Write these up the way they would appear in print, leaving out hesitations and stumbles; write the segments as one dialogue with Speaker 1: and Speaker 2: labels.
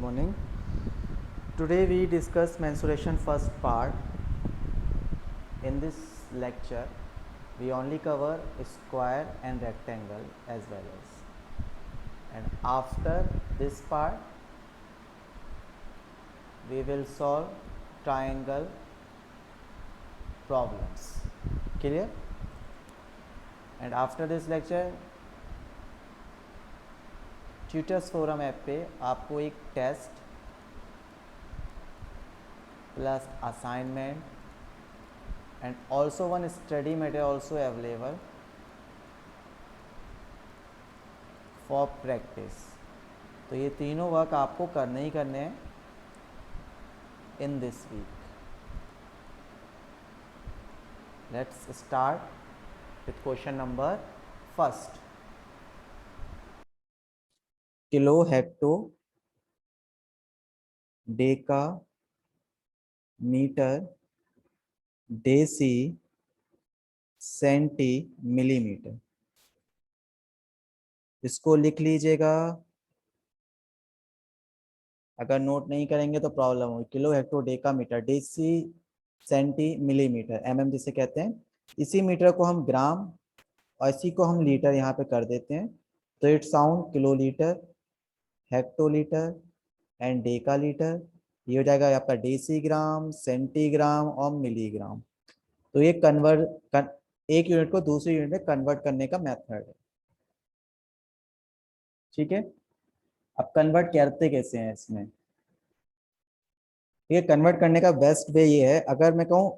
Speaker 1: morning. Today we discuss mensuration first part. In this lecture, we only cover square and rectangle as well as. And after this part, we will solve triangle problems. Clear? And after this lecture, tutors forum app पे आपको एक test plus assignment and also one study material also available for practice. तो ये तीनों work आपको करने ही करने हैं in this week. Let's start with question number first. Kilo hecto deca metre deci centi millimetre. इसको लिख लीजिएगा, अगर नोट नहीं करेंगे तो प्रॉब्लम होगी। Kilo hecto deca metre deci centi millimetre, MM जिसे कहते हैं। इसी मीटर को हम ग्राम और इसी को हम लीटर यहाँ पे कर देते हैं। तो it sound kilolitre, hectolitre and decalitre. ये हो जाएगा आपका डेसीग्राम, सेंटीग्राम और मिलीग्राम। तो ये एक यूनिट को दूसरी यूनिट में कन्वर्ट करने का मेथड है। ठीक है, अब कन्वर्ट करते कैसे हैं इसमें? ये कन्वर्ट करने का बेस्ट वे ये है, अगर मैं कहूँ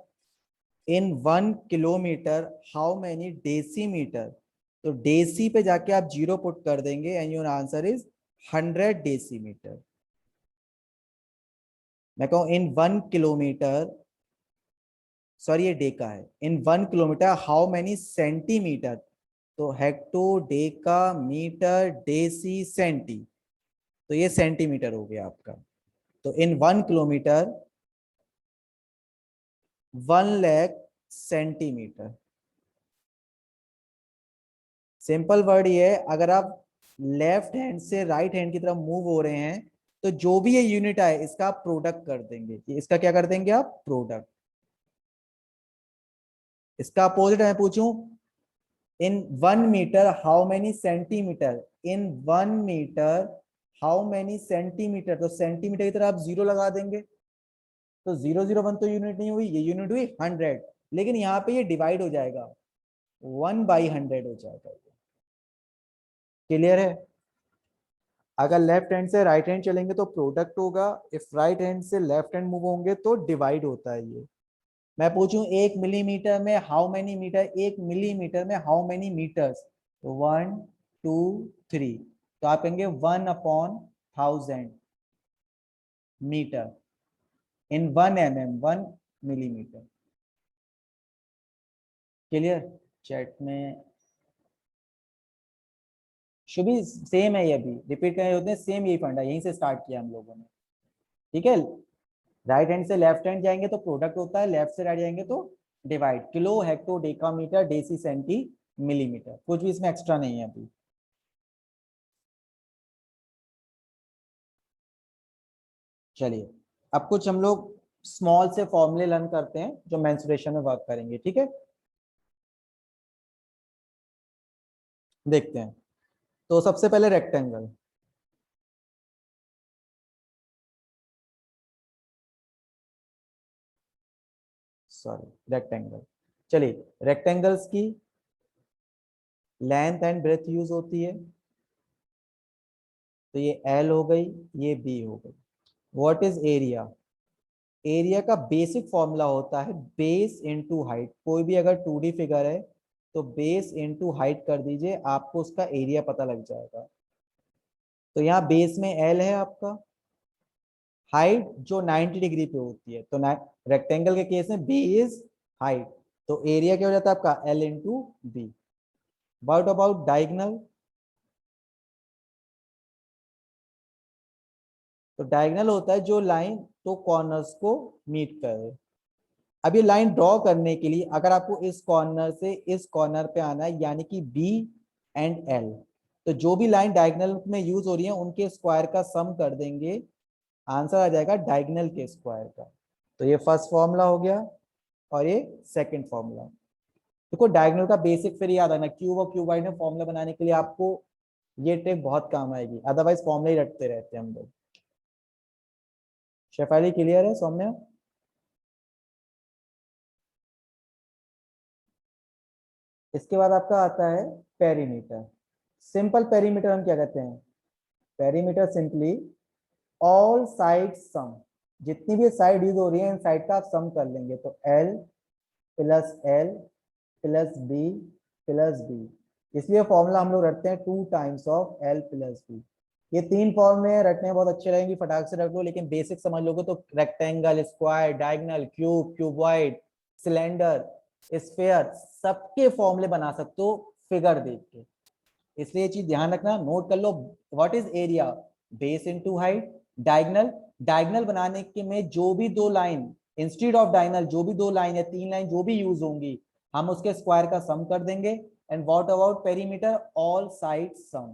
Speaker 1: in 1 kilometre how many decimetre, तो डेसी पे जाके आप 0 पुट कर देंगे and your answer is 100 decimetre. मैं कहूँ इन 1 किलोमीटर, सॉरी ये डेका है, in 1 kilometre how many centimetre, तो hecto deca metre deci centi, तो ये सेंटीमीटर हो गया आपका। तो in 1 kilometre 1 lakh centimetre. Simple word ये है, अगर आप लेफ्ट हैंड से राइट हैंड की तरफ मूव हो रहे हैं तो जो भी ये यूनिट आए इसका आप प्रोडक्ट कर देंगे। इसका क्या कर देंगे आप? प्रोडक्ट। इसका अपोजिट मैं पूछूं, in 1 metre how many centimetre, in 1 metre how many centimetre, तो सेंटीमीटर की तरह आप 0 लगा देंगे। तो 001 तो यूनिट नहीं हुई, ये यूनिट हुई 100। लेकिन यहाँ पे ये डिवाइड हो जाएगा, 1/100 हो जाएगा। क्लियर है? अगर लेफ्ट हैंड से राइट हैंड चलेंगे तो प्रोडक्ट होगा, इफ राइट हैंड से लेफ्ट हैंड मूव होंगे तो डिवाइड होता है ये। मैं पूछूं 1 मिलीमीटर में हाउ मेनी मीटर, 1 मिलीमीटर में हाउ मेनी मीटर्स, तो 1 2 3, तो आप कहेंगे 1/1000 मीटर इन 1 mm, 1 मिलीमीटर। क्लियर? चैट में शुभी सेम है, ये भी रिपीट करने होते हैं, सेम यही फंडा, यहीं से स्टार्ट किया हम लोगों ने। ठीक है, राइट हैंड से लेफ्ट हैंड जाएंगे तो प्रोडक्ट होता है, लेफ्ट से राइट जाएंगे तो divide. Kilo hecto decametre deci centi millimetre, कुछ भी इसमें एक्स्ट्रा नहीं है अभी। चलिए अब कुछ हम लोग स्मॉल से फॉर्मूले लर्न करते हैं जो मेंसुरेशन में वर्क करेंगे। ठीक है, देखते हैं। तो सबसे पहले रेक्टेंगल, सॉरी रेक्टेंगल। चलिए, रेक्टेंगल्स की लेंथ एंड ब्रेथ यूज होती है, तो ये एल हो गई, ये बी हो गई। What is area? एरिया का बेसिक फॉर्मूला होता है बेस इनटू हाइट। कोई भी अगर 2D फिगर है तो बेस इनटू हाइट कर दीजिए, आपको उसका एरिया पता लग जाएगा। तो यहाँ बेस में एल है आपका, हाइट जो 90 डिग्री पे होती है, तो रेक्टेंगल के केस में बी इज हाइट, तो एरिया क्या हो जाता है आपका? L into B. What about diagonal? तो डायगोनल होता है जो लाइन तो कॉर्नर्स को मीट करे। अब ये लाइन ड्रॉ करने के लिए अगर आपको इस कॉर्नर से इस कॉर्नर पे आना है, यानी कि बी एंड एल, तो जो भी लाइन डायगोनल में यूज हो रही है उनके स्क्वायर का सम कर देंगे, आंसर आ जाएगा डायगोनल के स्क्वायर का। तो ये फर्स्ट फॉर्मूला हो गया और ये सेकंड फॉर्मूला। देखो डायगोनल का बेसिक फिर याद रखना, क्यूब और क्यूबाइड में फॉर्मूला बनाने के लिए आपको ये ट्रिक बहुत काम आएगी, अदरवाइज फॉर्मूला ही रटते रहते हैं हम लोग। शेफाली क्लियर है सौम्या? इसके बाद आपका आता है पेरीमीटर। सिंपल पेरीमीटर हम क्या कहते हैं? पेरीमीटर सिंपली ऑल साइड सम, जितनी भी साइड यूज हो रही है इन साइड का आप सम कर लेंगे। तो L plus B plus B, इसलिए फॉर्मूला हम लोग रखते हैं 2 टाइम्स ऑफ L + B। ये तीन फॉर्मूले रखने में बहुत अच्छे रहेंगे, फटाक से रख लो, लेकिन बेसिक समझ लोगे तो rectangle, square, diagonal, cube, cuboid, cylinder, sphere, सबके फॉर्मूले बना सकते हो फिगर देख के। इसलिए ये चीज ध्यान रखना, नोट कर लो। What is area? Base into height. Diagonal, diagonal बनाने के में जो भी दो लाइन, इंस्टीड ऑफ डायगोनल जो भी दो लाइन या तीन लाइन जो भी यूज होंगी, हम उसके स्क्वायर का सम कर देंगे। And what about perimeter? All side sum,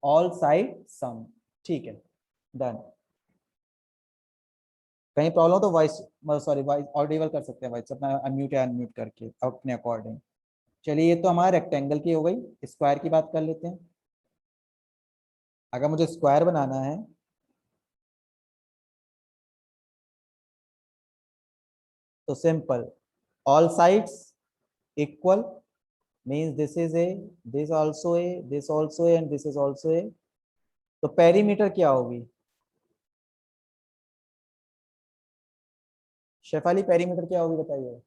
Speaker 1: all side sum. ठीक है, डन। कहीं प्रॉब्लम तो वॉइस, सॉरी वॉइस ऑडिबल कर सकते हैं, वॉइस अपना अनम्यूट या अनम्यूट करके अपने अकॉर्डिंग। चलिए ये तो हमारा रेक्टेंगल की हो गई। स्क्वायर की बात कर लेते हैं। अगर मुझे स्क्वायर बनाना है तो simple, all sides equal means this is a, this also a, this also A and this is also a. तो पेरीमीटर क्या होगी? शेफाली पेरीमीटर क्या होगी बताइए?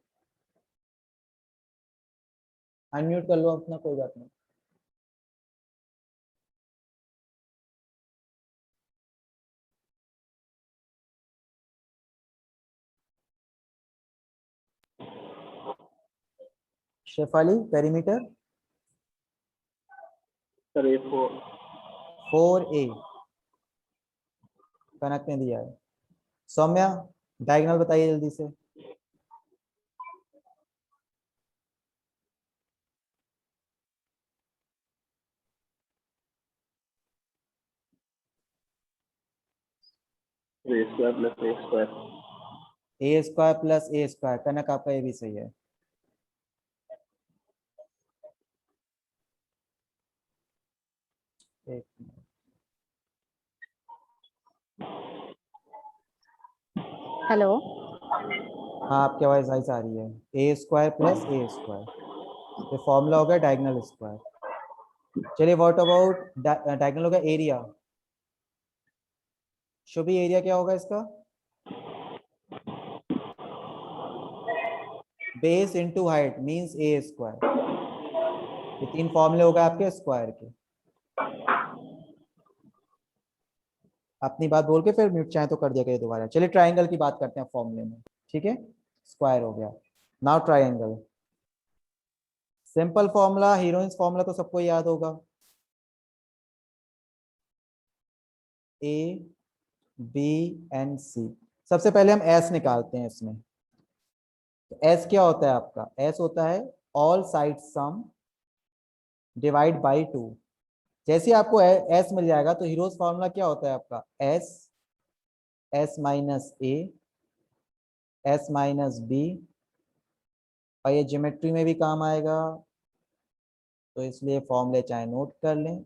Speaker 1: अनम्यूट कर लो अपना, कोई बात नहीं। Shefali perimeter?
Speaker 2: Sir A4।
Speaker 1: 4A कनक ने दिया है। सौम्या डायगोनल बताइए जल्दी से।
Speaker 2: A² + A²।
Speaker 1: A² + A², कनक आपका ये भी सही है। एक मिनट।
Speaker 3: हेलो।
Speaker 1: हाँ आपकी आवाज सही आ रही है। A² + A², ये फॉर्मूला हो गया डायगोनल स्क्वायर। चलिए व्हाट अबाउट डायगोनल होगा एरिया। शुभी एरिया क्या होगा इसका? Base into height means A²। ये तीन फॉर्मूले हो गए आपके स्क्वायर के। अपनी बात बोल के फिर म्यूट चाहे तो कर दिया करिए दोबारा। चलिए ट्राइंगल की बात करते हैं फॉर्मूले में। ठीक है, स्क्वायर हो गया, now triangle. Simple formula, heroines formula तो सबको याद होगा। ए बी एंड सी। सबसे पहले हम एस निकालते हैं इसमें। तो एस क्या होता है आपका? एस होता है all side sum divide by 2। जैसे आपको एस मिल जाएगा तो हीरोज फॉर्मूला क्या होता है आपका? S, S - A, S - B। और ये ज्योमेट्री में भी काम आएगा, तो इसलिए फॉर्मूले चाहे नोट कर लें।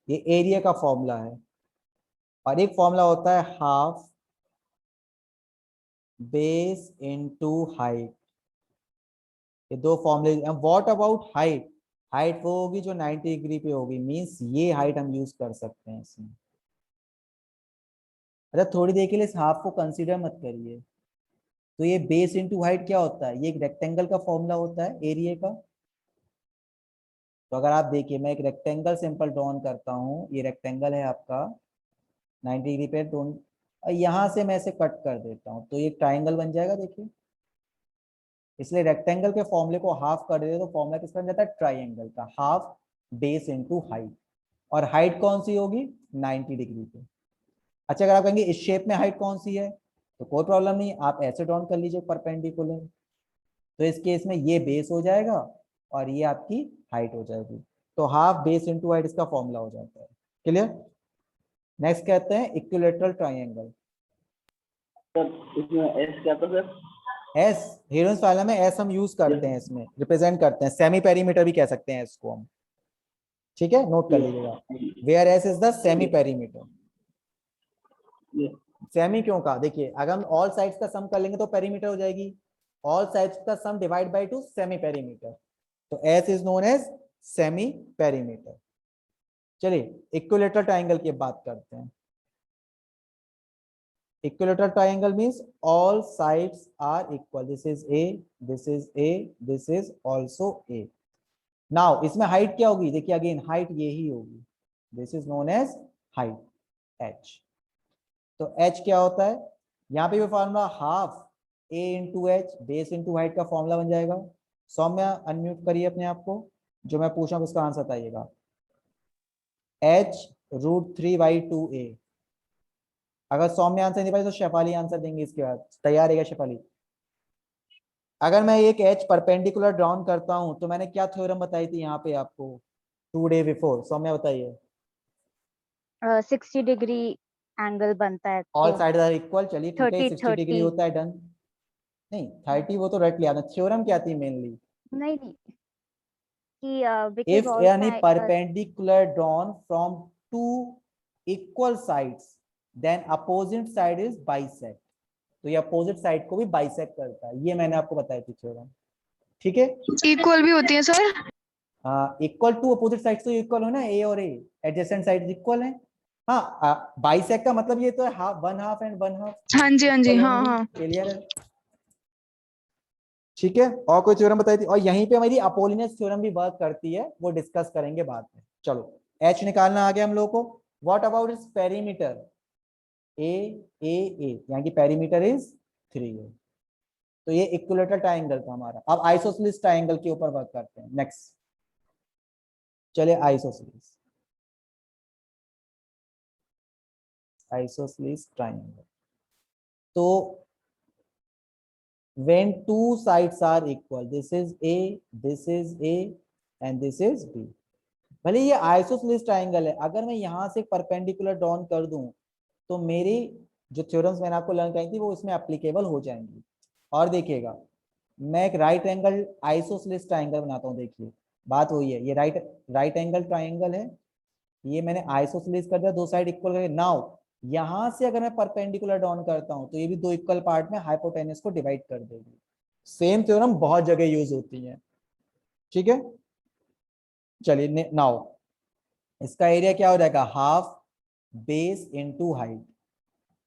Speaker 1: ये एरिया का फॉर्मूला है। और एक फॉर्मूला होता है हाफ बेस इनटू हाइट। ये दो फॉर्मूले। What about height? हाइट वो होगी जो 90 डिग्री पे होगी, मींस ये हाइट हम यूज कर सकते हैं इसमें। अच्छा थोड़ी देर के लिए इस हाफ को कंसीडर मत करिए। तो ये बेस इनटू हाइट क्या होता है? ये एक रेक्टेंगल का फॉर्मूला होता है एरिया का। तो अगर आप देखिए, मैं एक रेक्टेंगल सिंपल ड्रॉन करता हूँ। ये रेक्टेंगल है आपका 90 डिग्री पे, दोनों यहाँ से मैं इसे कट कर देता हूँ तो ये ट्राइंगल बन जाएगा। देखिए, इसलिए रेक्टेंगल के फॉर्मूले को हाफ कर देते तो फॉर्मूला किसका बन जाता है? ट्राइंगल का। Half base into height. और हाइट कौन सी होगी? 90 डिग्री पे। अच्छा अगर आप कहेंगे इस शेप में हाइट कौन सी है, तो कोई प्रॉब्लम नहीं, आप ऐसे ड्रॉन कर लीजिए परपेंडिकुलर। तो इस केस में ये बेस हो जाएगा और ये आपकी हाइट हो जाएगी। तो हाफ बेस इनटू हाइट इसका फॉर्मूला हो जाता है। क्लियर? नेक्स्ट कहते हैं इक्विलेटरल ट्राइंगल।
Speaker 2: सर इसमें एस क्या था सर?
Speaker 1: एस हेरोन्स फार्मूला में एस हम यूज करते हैं, इसमें रिप्रेजेंट करते हैं, सेमी पेरीमीटर भी कह सकते हैं इसको हम, ठीक है, नोट कर लीजिएगा, where S is the semi perimeter. Semi क्यों कहा, देखिए अगर हम ऑल साइड्स का सम कर लेंगे तो पेरीमीटर हो जाएगी, ऑल साइड्स का sum divide by 2 semi perimeter, तो S is known as semi perimeter. चलिए इक्विलेटरल ट्राइंगल की बात करते हैं। Equilateral triangle means all sides are equal. This is A, this is A, this is also A. Now इसमें height क्या होगी, देखिए अगेन height यही होगी, this is known as height h। तो h क्या होता है, यहाँ पे भी formula half a into H base into height का फॉर्मूला बन जाएगा। सौम्या अनम्यूट करिए अपने आप को, जो मैं पूछ रहा हूँ उसका आंसर बताइएगा। h√3/2a। अगर सौम्य आंसर नहीं पाए तो शेफाली आंसर देंगे इसके बाद, तैयार है क्या शेफाली? अगर मैं एक एच परपेंडिकुलर ड्रॉन करता हूं तो मैंने क्या थ्योरम बताई थी यहाँ पे आपको 2 डे बिफोर, सौम्या बताइए।
Speaker 3: 60 डिग्री एंगल बनता है
Speaker 1: ऑल
Speaker 3: तो
Speaker 1: साइड आर इक्वल, चलिए ठीक है 60 डिग्री
Speaker 3: 30
Speaker 1: होता है, डन। नहीं 30 वो तो रट लिया ना, थ्योरम क्या थी मेनली,
Speaker 3: नहीं कि
Speaker 1: if
Speaker 3: because all
Speaker 1: any perpendicular drawn from two equal sides then opposite side is bisect, तो ये अपोजिट साइड को भी बाइसेक्ट करता है, ये मैंने आपको बताई थी थ्योरम, ठीक है।
Speaker 4: इक्वल भी होती है सर?
Speaker 1: हाँ इक्वल टू अपोजिट साइड्स तो इक्वल हो ना, ए और ए एडजेसेंट साइड्स इक्वल हैं। हाँ बाइसेक्ट का मतलब ये तो है half, one half and one half,
Speaker 4: हाँ जी हाँ हाँ।
Speaker 1: क्लियर है, ठीक है। और कोई थ्योरम बताई थी, और यहीं पे हमारी अपोलिनस थ्योरम भी वर्क करती है, वो डिस्कस करेंगे बाद में। चलो एच निकालना आ गया हम लोगों को। व्हाट अबाउट इस पेरीमीटर ए ए ए, यहाँ की पेरीमीटर इज 3 है, तो ये इक्विलेटरल ट्रायंगल था हमारा। अब आइसोसेलेस ट्रायंगल के ऊपर वर्क करते हैं नेक्स्ट। चलिए आइसोसेलेस, आइसोसेलेस ट्रायंगल, तो when two sides are equal, this is A, this is A and this is B। भले ये आइसोसेलेस ट्रायंगल है, अगर मैं यहाँ से परपेंडिकुलर ड्रॉन कर दूं तो मेरी जो थ्योरम्स मैंने आपको लर्न कराई थी वो इसमें एप्लीकेबल हो जाएंगी। और देखिएगा मैं एक राइट एंगल आइसोसेलेस ट्रायंगल बनाता हूँ, देखिए बात वही है, ये राइट एंगल ट्रायंगल है, ये मैंने आइसोसेलेस कर दिया, दो साइड इक्वल करके। नाउ यहां से अगर मैं परपेंडिकुलर ड्रॉन करता हूं तो ये भी दो इक्वल पार्ट में हाइपोटेनस को डिवाइड कर देगी। सेम थ्योरम बहुत जगह यूज होती है, ठीक है। चलिए नाउ इसका एरिया क्या हो जाएगा, हाफ बेस इनटू हाइट,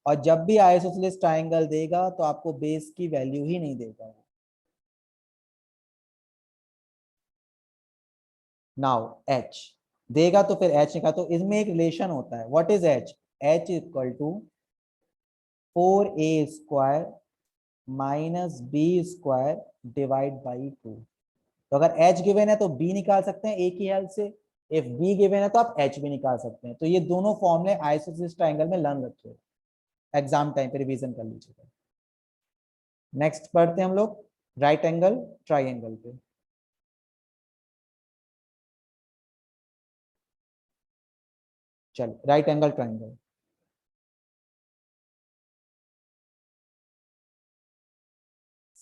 Speaker 1: और जब भी आइसोसेलेस ट्रायंगल देगा तो आपको बेस की वैल्यू ही नहीं देगा। नाउ एच देगा तो फिर एच निकाल, तो इसमें एक रिलेशन होता है, what is H, H equal to 4a² minus b² divide by 2। तो अगर h गिवन है तो b निकाल सकते हैं a की हेल्प से, इफ b गिवन है तो आप h भी निकाल सकते हैं। तो ये दोनों फॉर्मूले आइसोसेलेस ट्रायंगल में लर्न रखे, एग्जाम टाइम पे रिवीजन कर लीजिएगा। नेक्स्ट पढ़ते हैं हम लोग राइट एंगल ट्रायंगल पे। चलो right angle triangle,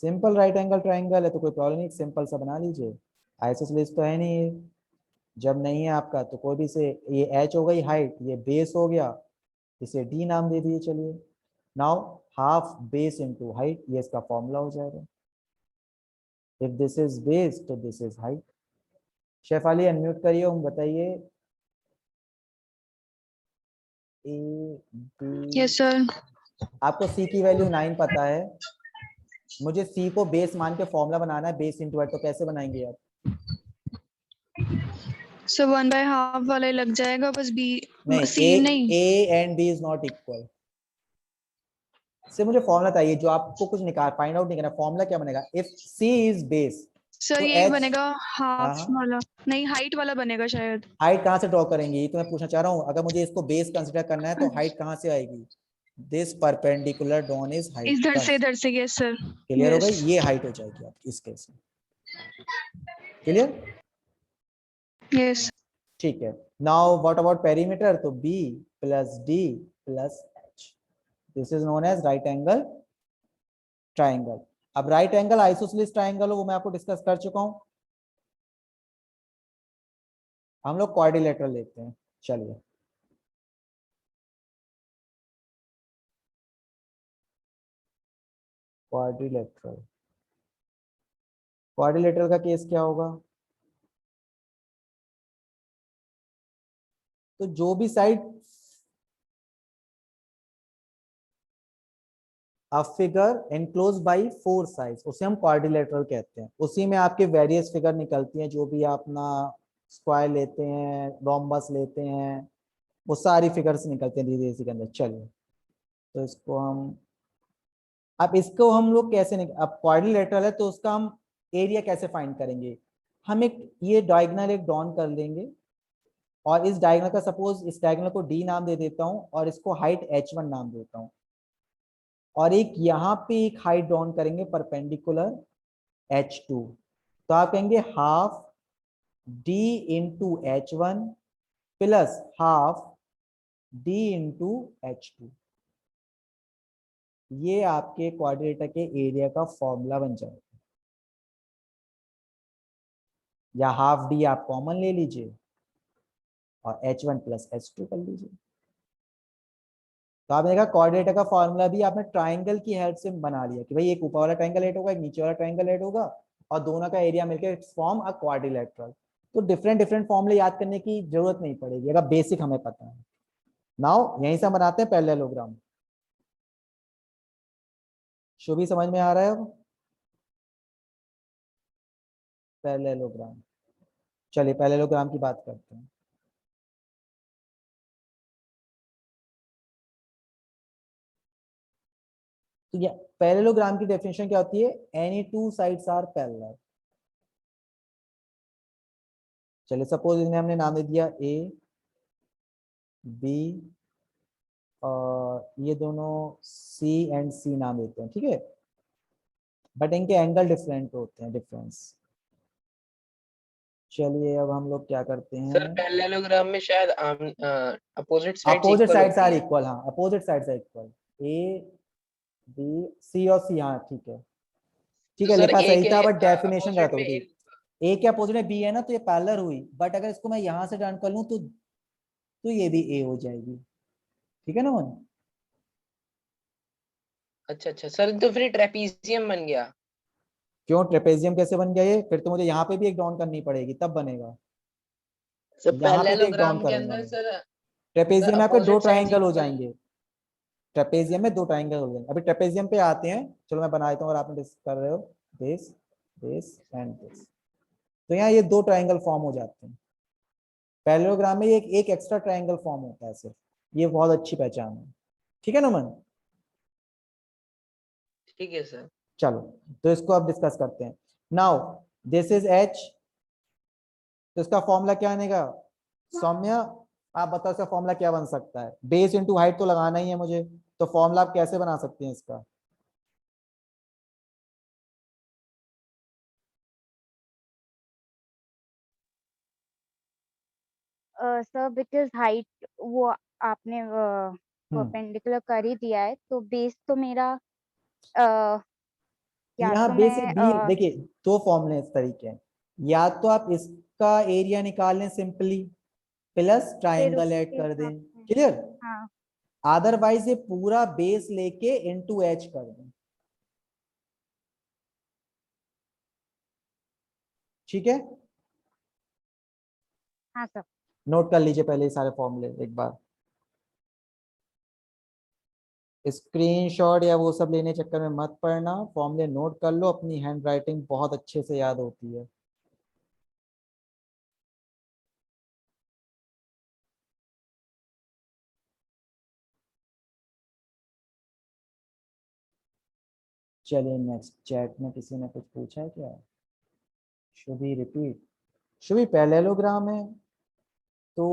Speaker 1: simple right angle triangle है तो कोई प्रॉब्लम नहीं, सिंपल सा बना लीजिए, आइसोसेलेस तो है नहीं, जब नहीं है आपका तो कोई भी से, ये h हो गई हाइट, ये बेस हो गया, इसे d नाम दे दिए। चलिए now half base into height, ये इसका फॉर्मूला हो जाएगा, इफ दिस इज बेस तो this is height. Shefali unmute करिए, हम बताइए ए बी।
Speaker 4: Yes sir.
Speaker 1: आपको c की वैल्यू 9 पता है, मुझे c को बेस मान के फॉर्मूला बनाना है, बेस इनटू हाइट, तो कैसे बनाएंगे आप?
Speaker 4: सो 1/2 वाला ही लग जाएगा, बस बी
Speaker 1: नहीं,
Speaker 4: सी नहीं।
Speaker 1: a and b is not equal. से मुझे फॉर्मूला चाहिए, जो आपको कुछ निकाल फाइंड आउट नहीं करना, फॉर्मूला क्या बनेगा, if c is base
Speaker 4: sir
Speaker 1: तो
Speaker 4: यही
Speaker 1: h,
Speaker 4: बनेगा हाफ
Speaker 1: हाँ
Speaker 4: वाला, नहीं हाइट वाला बनेगा शायद।
Speaker 1: हाइट कहाँ से ड्रॉ करेंगे, ये तो मैं पूछना चाह रहा हूँ। अगर मुझे इसको बेस कंसीडर करना है तो हाइट कहाँ से आएगी, this perpendicular drawn is height,
Speaker 4: इधर से यस सर।
Speaker 1: क्लियर हो गई, ये हाइट हो जाएगी आपकी इस केस में, क्लियर,
Speaker 4: यस।
Speaker 1: ठीक है। नाउ व्हाट अबाउट पेरीमीटर, तो b plus d plus h, this is known as right angle triangle. अब राइट एंगल आइसोसेलेस ट्राइंगल हो वो मैं आपको डिस्कस कर चुका हूं। हम लोग क्वाड्रिलेटरल लेते हैं। चलिए, क्वाड्रिलेटरल। क्वाड्रिलेटरल का केस क्या होगा? तो जो भी side a figure enclose by four sides उसे हम क्वाड्रिलेटरल कहते हैं। उसी में आपके वेरियस फिगर निकलती हैं, जो भी आप अपना स्क्वायर लेते हैं, रोम्बस लेते हैं, वो सारी फिगर्स निकलते हैं धीरे धीरे के अंदर। चलिए, तो इसको हम, अब इसको हम लोग कैसे अब क्वाड्रिलेटरल है तो उसका हम एरिया कैसे फाइंड करेंगे? हम एक ये डायगोनल एक ड्रॉन कर लेंगे, और इस डायगोनल का सपोज इस डायगोनल को डी नाम दे देता हूं और इसको हाइट h1 नाम देता हूं, और एक यहाँ पे एक हाइट ड्रॉन करेंगे परपेंडिकुलर h2। तो आप कहेंगे half d into h1 plus half d into h2। ये आपके क्वाड्रिलेटर के एरिया का फॉर्मूला बन जाएगा। या हाफ डी आप कॉमन ले लीजिए और h1 प्लस h2 कर लीजिए। तो आपने देखा क्वाड्रिलेटर का फॉर्मूला भी आपने ट्राइंगल की हेल्प से बना लिया कि भाई एक ऊपर वाला ट्राइंगल ऐड होगा, एक नीचे वाला ट्राइंगल ऐड होगा, और दोनों का एरिया मिलकर फॉर्म अ क्वाड्रिलेटरल। तो डिफरेंट डिफरेंट फॉर्मूले याद करने की जरूरत नहीं पड़ेगी अगर बेसिक हमें पता है। नाउ यहीं से हम बनाते हैं पैरेललोग्राम। शुभी समझ में आ रहा है अब? पैरेललोग्राम, चलिए पैरेललोग्राम की बात करते हैं। तो ये पैरेललोग्राम की डेफिनेशन क्या होती है? Any two sides are parallel. चलिए सपोज इन्हें हमने नाम दे दिया ए बी, और ये दोनों सी एंड सी नाम देते हैं, ठीक है, बट इनके एंगल डिफरेंट होते हैं, डिफरेंस। चलिए अब हम लोग क्या करते
Speaker 2: सर
Speaker 1: हैं,
Speaker 2: पैरेललोग्राम में शायद opposite sides
Speaker 1: opposite
Speaker 2: equal
Speaker 1: sides
Speaker 2: होती
Speaker 1: आर
Speaker 2: हैं।
Speaker 1: इक्वल। हाँ, opposite sides are equal. A B C और सी, हाँ ठीक है, ठीक
Speaker 2: तो
Speaker 1: है,
Speaker 2: सर
Speaker 1: लिखा
Speaker 2: ए
Speaker 1: सही
Speaker 2: के
Speaker 1: था बट डेफिनेशन गलत
Speaker 2: अपोजिट
Speaker 1: हो
Speaker 2: में
Speaker 1: गई।
Speaker 2: ए।
Speaker 1: ए के अपोजिट में बी है ना, तो ये पैरेलल हुई, बट अगर इसको मैं यहां से ज्वाइन कर लूं तो ये भी ए हो जाएगी। ठीक है ना मन?
Speaker 2: अच्छा अच्छा सर, तो फिर ट्रेपीजियम बन गया।
Speaker 1: क्यों ट्रेपेजियम कैसे बन गया? ये फिर तो मुझे यहाँ पे भी एक ड्रॉन करनी पड़ेगी तब बनेगा।
Speaker 2: सर
Speaker 1: यहाँ पे भी एक ड्रॉन
Speaker 2: पैरेललोग्राम के
Speaker 1: करूंगा
Speaker 2: अंदर
Speaker 1: मैं।
Speaker 2: सर,
Speaker 1: ट्रेपेजियम में आपके दो
Speaker 2: अपोजिट साइड्स
Speaker 1: ट्राइंगल हो
Speaker 2: इक्वल।
Speaker 1: जाएंगे। ट्रेपेजियम में दो ट्राइंगल हो जाएंगे। अभी ट्रेपेजियम पे आते हैं, चलो मैं बना देता हूँ, अगर आप डिस्कस कर रहे हो दिस दिस एंड दिस, तो यहाँ ये दो ट्राइंगल फॉर्म हो जाते हैं। पैरेललोग्राम में एक एक एक्स्ट्रा ट्राइंगल फॉर्म होता है सिर्फ, ये बहुत अच्छी पहचान है। ठीक है ना मन?
Speaker 2: ठीक है सर।
Speaker 1: चलो, तो इसको अब डिस्कस करते हैं। नाउ दिस इज एच, तो इसका फॉर्मूला क्या आनेगा? सौम्य, आप बताओ इसका फॉर्मूला क्या बन सकता है? बेस इंटू हाइट तो लगाना ही है मुझे, तो फॉर्मूला आप कैसे बना सकते हैं इसका?
Speaker 3: सर बिकॉज हाइट वो आपने
Speaker 1: हम्म,
Speaker 3: परपेंडिकुलर कर ही दिया है, तो बेस तो मेरा अ, या
Speaker 1: यहाँ
Speaker 3: तो
Speaker 1: बेस
Speaker 3: मैं
Speaker 1: बी, देखिए दो फॉर्मूले इस तरीके हैं, या तो आप इसका एरिया निकाल लें सिंपली, प्लस
Speaker 3: फिर
Speaker 1: ट्राइंगल ऐड
Speaker 3: उसके
Speaker 1: कर
Speaker 3: हिसाब
Speaker 1: दें,
Speaker 3: से।
Speaker 1: क्लियर।
Speaker 3: हाँ।
Speaker 1: अदरवाइज ये पूरा बेस लेके इनटू एच कर दें, ठीक है।
Speaker 3: हाँ सर।
Speaker 1: नोट कर लीजिए पहले ये सारे फॉर्मूले एक बार, स्क्रीनशॉट या वो सब लेने चक्कर में मत पड़ना, फॉर्मूले नोट कर लो, अपनी हैंड राइटिंग बहुत अच्छे से याद होती है। चलिए नेक्स्ट, चैट में किसी ने कुछ पूछा है क्या? शुभी रिपीट, शुभी पैरेललोग्राम है तो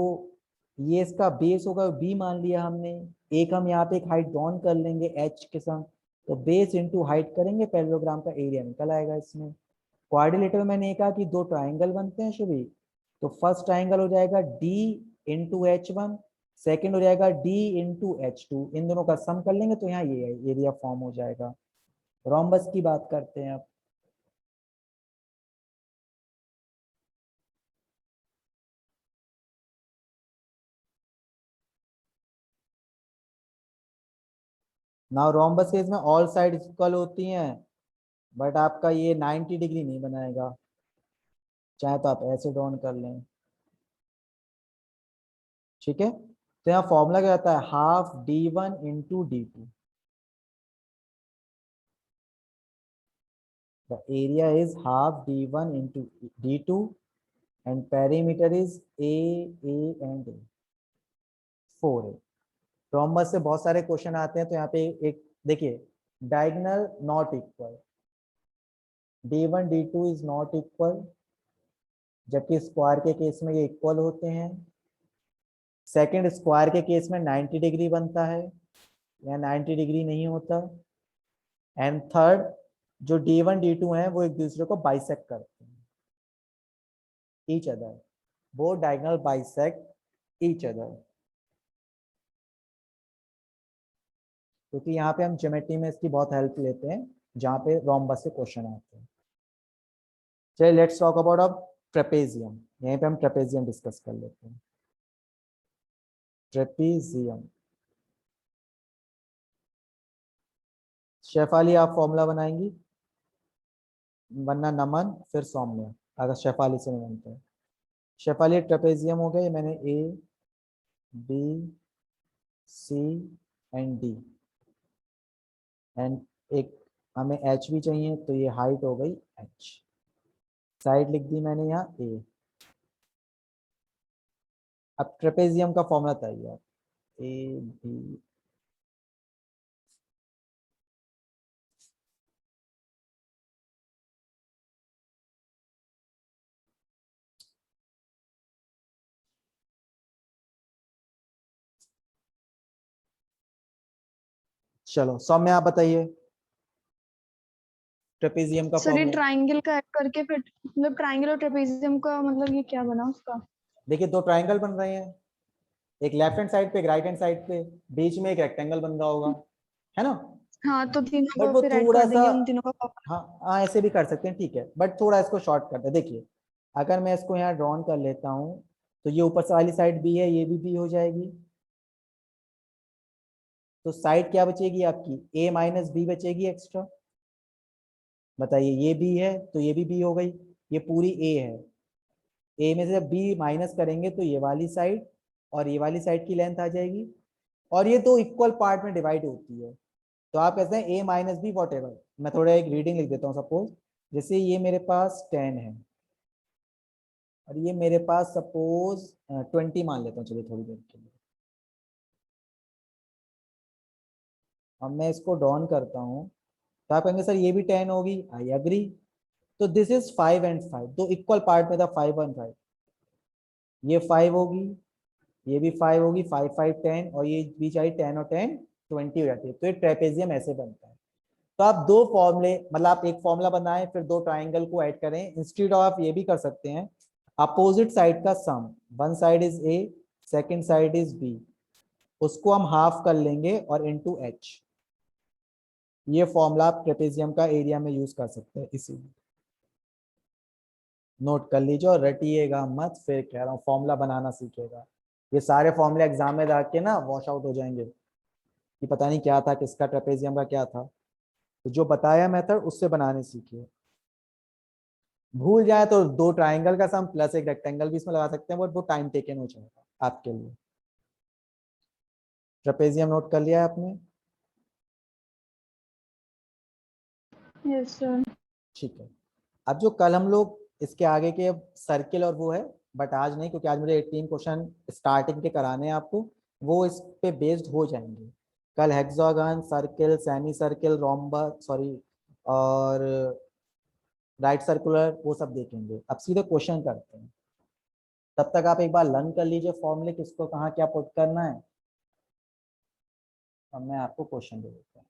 Speaker 1: ये इसका बेस होगा बी मान लिया हमने, एक हम यहाँ पे एक हाइट डाउन कर लेंगे एच के संग, तो बेस इंटू हाइट करेंगे, पैरेललोग्राम का एरिया निकल आएगा इसमें। क्वाड्रिलेटरल में मैंने ये कहा कि दो ट्राइंगल बनते हैं शुभी, तो फर्स्ट ट्राइंगल हो जाएगा D into H one, second हो जाएगा d इंटू H2, इन दोनों का सम कर लेंगे तो यहाँ ये एरिया फॉर्म हो जाएगा। रोम्बस की बात करते हैं अब। नाउ रोम्बस केस में ऑल साइड इक्वल होती हैं, बट आपका ये 90 डिग्री नहीं बनाएगा, चाहे तो आप ऐसे ड्रॉ कर लें। ठीक है, तो यहाँ फॉर्मूला क्या आता है, half d1 into d2। The area is half d1 into d2 and perimeter is a and a 4a। Rhombus से बहुत सारे क्वेश्चन आते हैं, तो यहाँ पे एक देखिए, diagonal not equal, d1 d2 is not equal, जबकि स्क्वायर के केस में ये इक्वल होते हैं। सेकंड, स्क्वायर के केस में 90 डिग्री बनता है, या 90 डिग्री नहीं होता। एंड थर्ड, जो d1 d2 हैं वो एक दूसरे को बाइसेक्ट करते हैं, ईच अदर, वो डायगोनल बाइसेक्ट ईच अदर। क्योंकि यहाँ पे हम ज्योमेट्री में इसकी बहुत हेल्प लेते हैं, जहाँ पे रोम्बस से क्वेश्चन आते हैं। चलिए लेट्स टॉक अबाउट अब ट्रेपेजियम। यहीं पे हम ट्रेपेजियम डिस्कस कर लेते हैं। ट्रेपेजियम, शेफाली आप फॉर्मूला बनाएंगी, वरना नमन फिर सौम्य, अगर शेफाली से नहीं बनता है। शेफाली ट्रेपेजियम हो गया, ये मैंने A B C and D, and एक हमें एच भी चाहिए, तो ये हाइट हो गई एच, साइड लिख दी मैंने यहाँ ए। अब ट्रेपेजियम का फॉर्मूला तैयार, ए बी, चलो सौम्य आप बताइए ट्रेपेजियम का
Speaker 4: सर ये
Speaker 1: फॉर्मूला।
Speaker 4: ट्राइंगल का ऐड करके फिर मतलब ट्राइंगल और ट्रेपेजियम का मतलब ये क्या बना उसका?
Speaker 1: देखिए दो ट्राइंगल बन रहे हैं, एक लेफ्ट हैंड साइड पे, एक राइट हैंड साइड पे, बीच में एक रेक्टेंगल बन रहा होगा, है ना।
Speaker 4: हाँ तो तीनों
Speaker 1: बट
Speaker 4: को
Speaker 1: वो
Speaker 4: फिर ऐड
Speaker 1: थोड़ा
Speaker 4: कर
Speaker 1: सा,
Speaker 4: देंगे उन तीनों का।
Speaker 1: हाँ हाँ ऐसे भी कर सकते हैं, ठीक है, बट थोड़ा इसको शॉर्ट करते हैं। देखिए अगर मैं इसको यहाँ ड्रॉन कर लेता हूँ, तो ये ऊपर से वाली साइड बी है, ये भी बी हो जाएगी, तो साइड क्या बचेगी आपकी, ए माइनस बी बचेगी एक्स्ट्रा। बताइए, ये बी है तो ये भी बी हो गई, ये पूरी ए है, ए में से जब बी माइनस करेंगे तो ये वाली साइड और ये वाली साइड की लेंथ आ जाएगी, और ये दो इक्वल पार्ट में डिवाइड होती है। तो आप कहते हैं ए माइनस बी वॉट एवर, मैं थोड़ा एक रीडिंग लिख देता हूँ। सपोज जैसे ये मेरे पास 10 है और ये मेरे पास सपोज 20 मान लेता हूँ, चलिए थोड़ी देर के लिए। अब मैं इसको डाउन करता हूँ, तो आप कहेंगे सर ये भी 10 होगी, आई अग्री। तो दिस इज 5 एंड 5, दो इक्वल पार्ट में था 5 एंड 5, ये 5 होगी, ये भी 5 होगी, 5 5 10, और ये बीच आई 10 और 10 20 हो जाती है। तो ये ट्रेपेजियम ऐसे बनता है। तो आप दो फॉर्मूले, मतलब आप एक फॉर्मूला बनाएं फिर दो ट्राइंगल को ऐड करें, इंस्टेड ऑफ आप ये भी कर सकते हैं अपोजिट साइड का sum, one side is A second side is B, उसको हम हाफ कर लेंगे और इनटू एच। ये फॉर्मूला आप ट्रेपेजियम का एरिया में यूज कर सकते हैं, इसीलिए नोट कर लीजिए और रटिएगा मत, फिर कह रहा हूँ फॉर्मूला बनाना सीखेगा। ये सारे फॉर्मूले एग्जाम में जाके ना वॉश आउट हो जाएंगे कि पता नहीं क्या था, किसका ट्रेपेजियम का क्या था। तो जो बताया मेथड उससे बनाने सीखिए। भूल जाए तो दो ट्राइंगल का सम प्लस एक रेक्टेंगल भी इसमें लगा सकते हैं, बट वो टाइम टेकन हो जाएगा आपके लिए। ट्रेपेजियम नोट कर लिया है आपने?
Speaker 4: Yes sir.
Speaker 1: ठीक है। अब जो कल हम लोग इसके आगे के सर्किल और वो है, बट आज नहीं, क्योंकि आज मुझे 18 क्वेश्चन स्टार्टिंग के कराने हैं आपको, वो इस पे बेस्ड हो जाएंगे। कल hexagon, circle, semi circle, rhombus, sorry, और राइट सर्कुलर, वो सब देखेंगे। अब सीधे क्वेश्चन करते हैं, तब तक आप एक बार लर्न कर लीजिए फॉर्मूले किसको कहाँ क्या पुट करना है, और मैं आपको क्वेश्चन दे देता हूँ।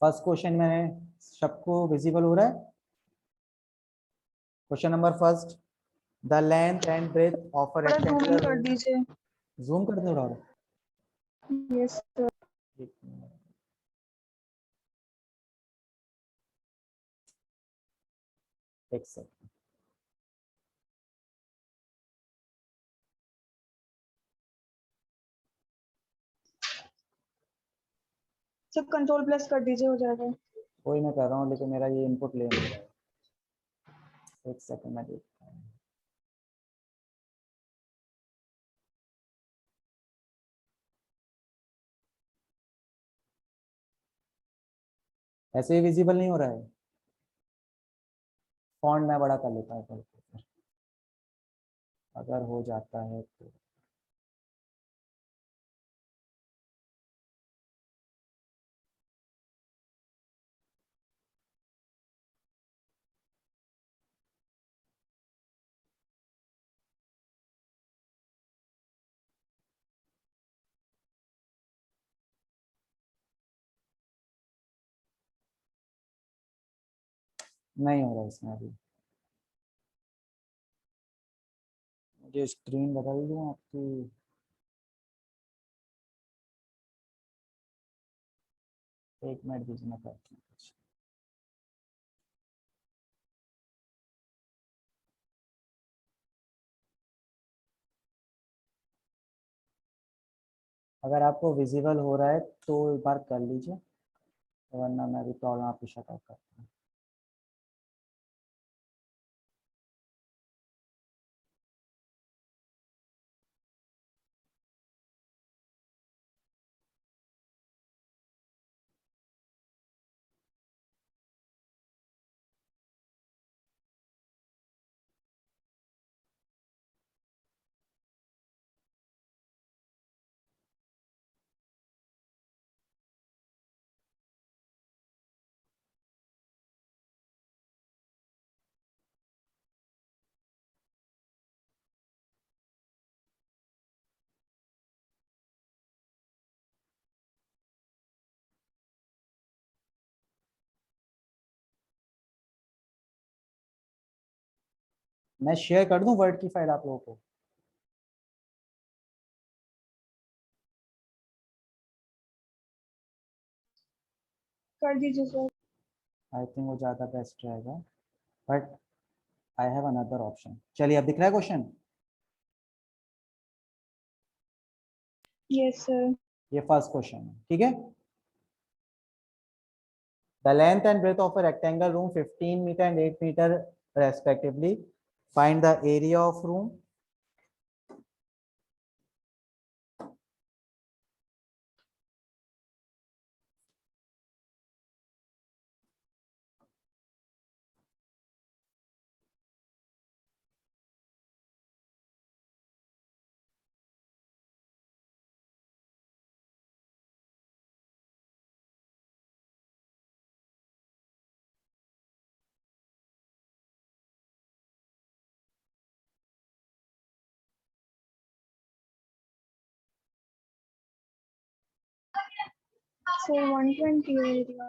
Speaker 1: फर्स्ट क्वेश्चन में सबको विजिबल हो रहा है? Question number first, the length and breadth of a
Speaker 4: थोड़ा जूम इन कर
Speaker 1: रेक्टेंगुलर।
Speaker 4: दीजिए।
Speaker 1: जूम कर दूं राहुल?
Speaker 4: Yes sir.
Speaker 1: एक सेकंड।
Speaker 4: सर कंट्रोल प्लस कर दीजिए, हो जाएगा।
Speaker 1: कोई मैं कर रहा हूँ लेकिन मेरा ये इनपुट ले नहीं रहा है। एक सेकंड में देखता हूँ। ऐसे ही विजिबल नहीं हो रहा है। फॉन्ट मैं बड़ा कर लेता हूँ फिर, अगर हो जाता है तो। नहीं हो रहा है इसमें अभी। मुझे स्क्रीन बदल दूं आपकी? एक मिनट दीजिए, मैं करता हूँ कुछ। अगर आपको विजिबल हो रहा है तो एक बार कर लीजिए, वरना मैं अभी प्रॉब्लम आपकी शट आउट करता हूँ। मैं शेयर कर दूं वर्ड की फाइल आप लोगों को?
Speaker 4: कर दीजिए सर।
Speaker 1: आई थिंक वो ज़्यादा बेस्ट रहेगा, but I have another option. चलिए, अब दिख रहा है क्वेश्चन?
Speaker 4: Yes sir.
Speaker 1: ये फर्स्ट क्वेश्चन है, ठीक है। The length and breadth of a rectangle room 15 meter and 8 meter respectively. Find the area of room.
Speaker 4: Sir 120 area.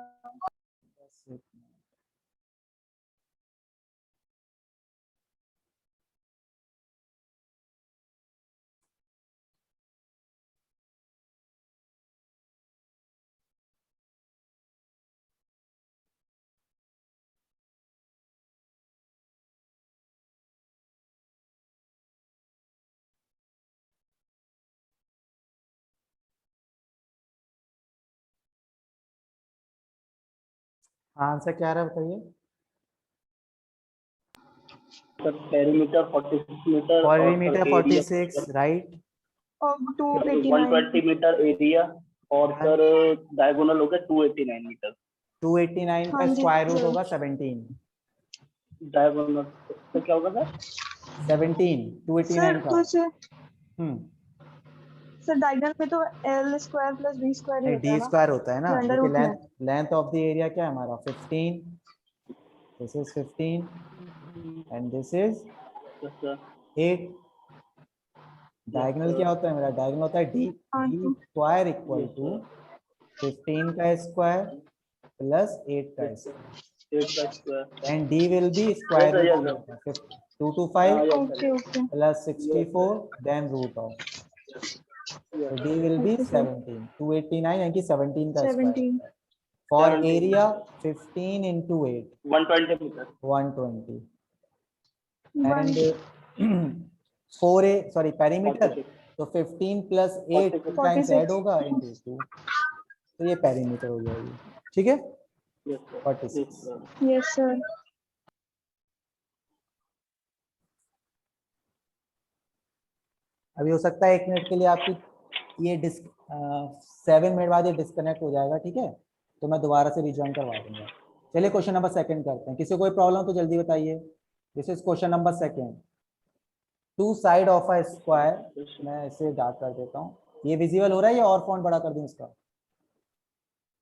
Speaker 1: Answer क्या रहा है बताइए?
Speaker 5: सर पेरीमीटर 46 मीटर और
Speaker 1: Perimeter
Speaker 5: सर
Speaker 1: 46, right?
Speaker 4: और 289।
Speaker 5: 120 मीटर एरिया और सर डायगोनल हो गया 289 मीटर।
Speaker 1: 289 का
Speaker 4: हाँ जी,
Speaker 1: स्क्वायर रूट
Speaker 4: सर।
Speaker 1: होगा 17।
Speaker 5: डायगोनल तो क्या होगा सर?
Speaker 1: 17 289
Speaker 4: सर
Speaker 1: का।
Speaker 4: तो सर डायगोनल में तो L square plus B square ही
Speaker 1: नहीं,
Speaker 4: होता है
Speaker 1: डी
Speaker 4: ना,
Speaker 1: स्क्वायर होता है ना।
Speaker 4: जो अंडर
Speaker 1: देखिए,
Speaker 4: रूट में।
Speaker 1: लेंथ ऑफ द एरिया क्या है हमारा? 15। This is 15 and this is
Speaker 5: yes sir.
Speaker 1: 8। Diagonal क्या होता है मेरा? डायगोनल होता है डी
Speaker 4: हाँ
Speaker 1: डी
Speaker 4: तो
Speaker 1: square equal
Speaker 5: yes
Speaker 1: to
Speaker 5: sir.
Speaker 1: 15 का स्क्वायर plus 8 का square
Speaker 5: 8 का square.
Speaker 1: and d will be square
Speaker 5: Yes,
Speaker 1: root
Speaker 5: sir, yes,
Speaker 1: of 2 to 5
Speaker 5: yes,
Speaker 4: okay okay
Speaker 1: plus 64 then root of,
Speaker 5: yes,
Speaker 1: so d will be
Speaker 4: okay sir
Speaker 1: 17, 289 यानी कि 17 का square
Speaker 4: 17
Speaker 1: for
Speaker 5: 17.
Speaker 1: area 15 into 8
Speaker 5: 120 metre.
Speaker 1: 120
Speaker 4: 1
Speaker 1: and 4a sorry perimeter
Speaker 5: 46
Speaker 1: तो 15 plus 8
Speaker 5: 46
Speaker 1: times
Speaker 4: 46
Speaker 1: add होगा into 2 तो ये perimeter हो जाएगी, ठीक है।
Speaker 5: yes, sir.
Speaker 1: 46
Speaker 5: Yes, sir.
Speaker 4: Yes sir
Speaker 1: अभी हो सकता है 1 मिनट के लिए आपकी ये 7 मिनट बाद ये डिस्कनेक्ट हो जाएगा, ठीक है, तो मैं दोबारा से रिज्वाइन करवा दूंगा। चलिए क्वेश्चन नंबर 2 करते हैं, किसी को कोई प्रॉब्लम तो जल्दी बताइए। This is question number 2, two side of a square, मैं इसे डार्क कर देता हूँ, ये विजिबल हो रहा है या और फॉन्ट बड़ा कर दूं इसका,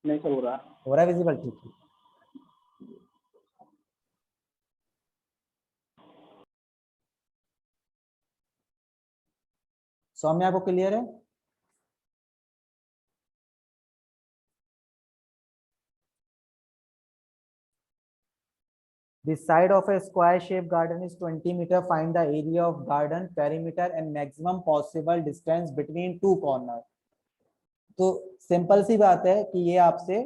Speaker 5: नहीं सर हो रहा।
Speaker 1: हो रहा है विजिबल, ठीक है। सौम्या को क्लियर है? The side of a square shaped garden is 20 meter. Find the area of garden, perimeter and maximum possible distance between two corners. तो सिंपल सी बात है कि ये आपसे,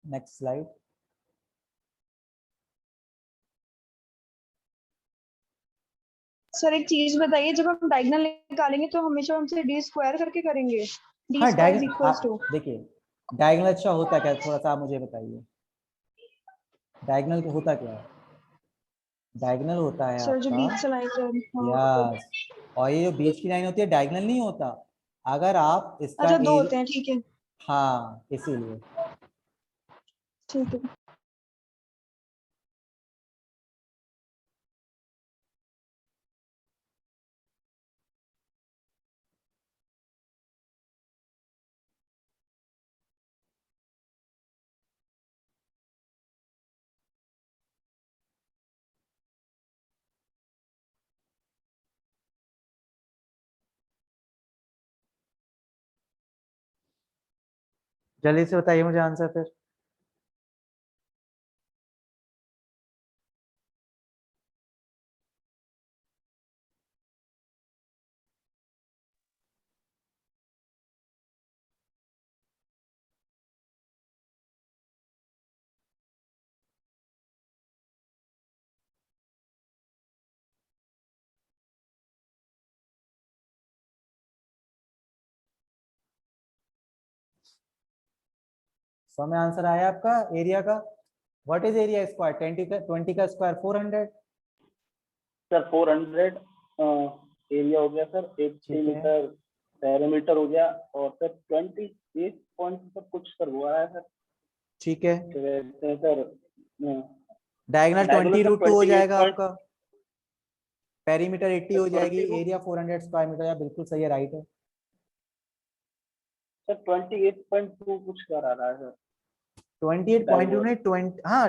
Speaker 1: नेक्स्ट स्लाइड,
Speaker 4: सर एक चीज बताइए, जब हम डायगोनल निकालेंगे तो हमेशा हमसे डी स्क्वायर करके करेंगे, डी
Speaker 1: हाँ
Speaker 4: स्क्वायर इज इक्वल्स टू
Speaker 1: देखिए डायगोनल अच्छा होता क्या, थोड़ा सा आप मुझे बताइए, डायगोनल होता क्या है? डायगोनल होता है
Speaker 4: सर जो
Speaker 1: आपका,
Speaker 4: बीच से लाइन सर
Speaker 1: यस, और ये जो बीच की लाइन होती है डायगोनल नहीं होता, अगर आप इसका
Speaker 4: अच्छा 2 होते हैं, ठीक है
Speaker 1: हाँ इसीलिए
Speaker 4: ठीक है
Speaker 1: जल्दी से बताइए मुझे आंसर फिर। समय आंसर आया आपका एरिया का, व्हाट इज एरिया स्क्वायर, 20 का स्क्वायर 400,
Speaker 5: सर 400 एरिया हो गया सर, 80
Speaker 1: ठीक है।
Speaker 5: मीटर पेरीमीटर हो गया, और सर 28 पॉइंट पर कुछ सर हुआ है सर,
Speaker 1: ठीक है,
Speaker 5: तो वैसे सर
Speaker 1: डायगोनल 20
Speaker 5: सर
Speaker 1: रूट 2 हो
Speaker 5: 28
Speaker 1: जाएगा
Speaker 5: पॉइंट
Speaker 1: आपका, पेरीमीटर 80 हो जाएगी,
Speaker 5: 20
Speaker 1: एरिया 400 स्क्वायर मीटर, या बिल्कुल सही है, राइट है।
Speaker 5: सर 28.2 कुछ कर आ रहा है सर,
Speaker 1: 28.2 नहीं 20, हाँ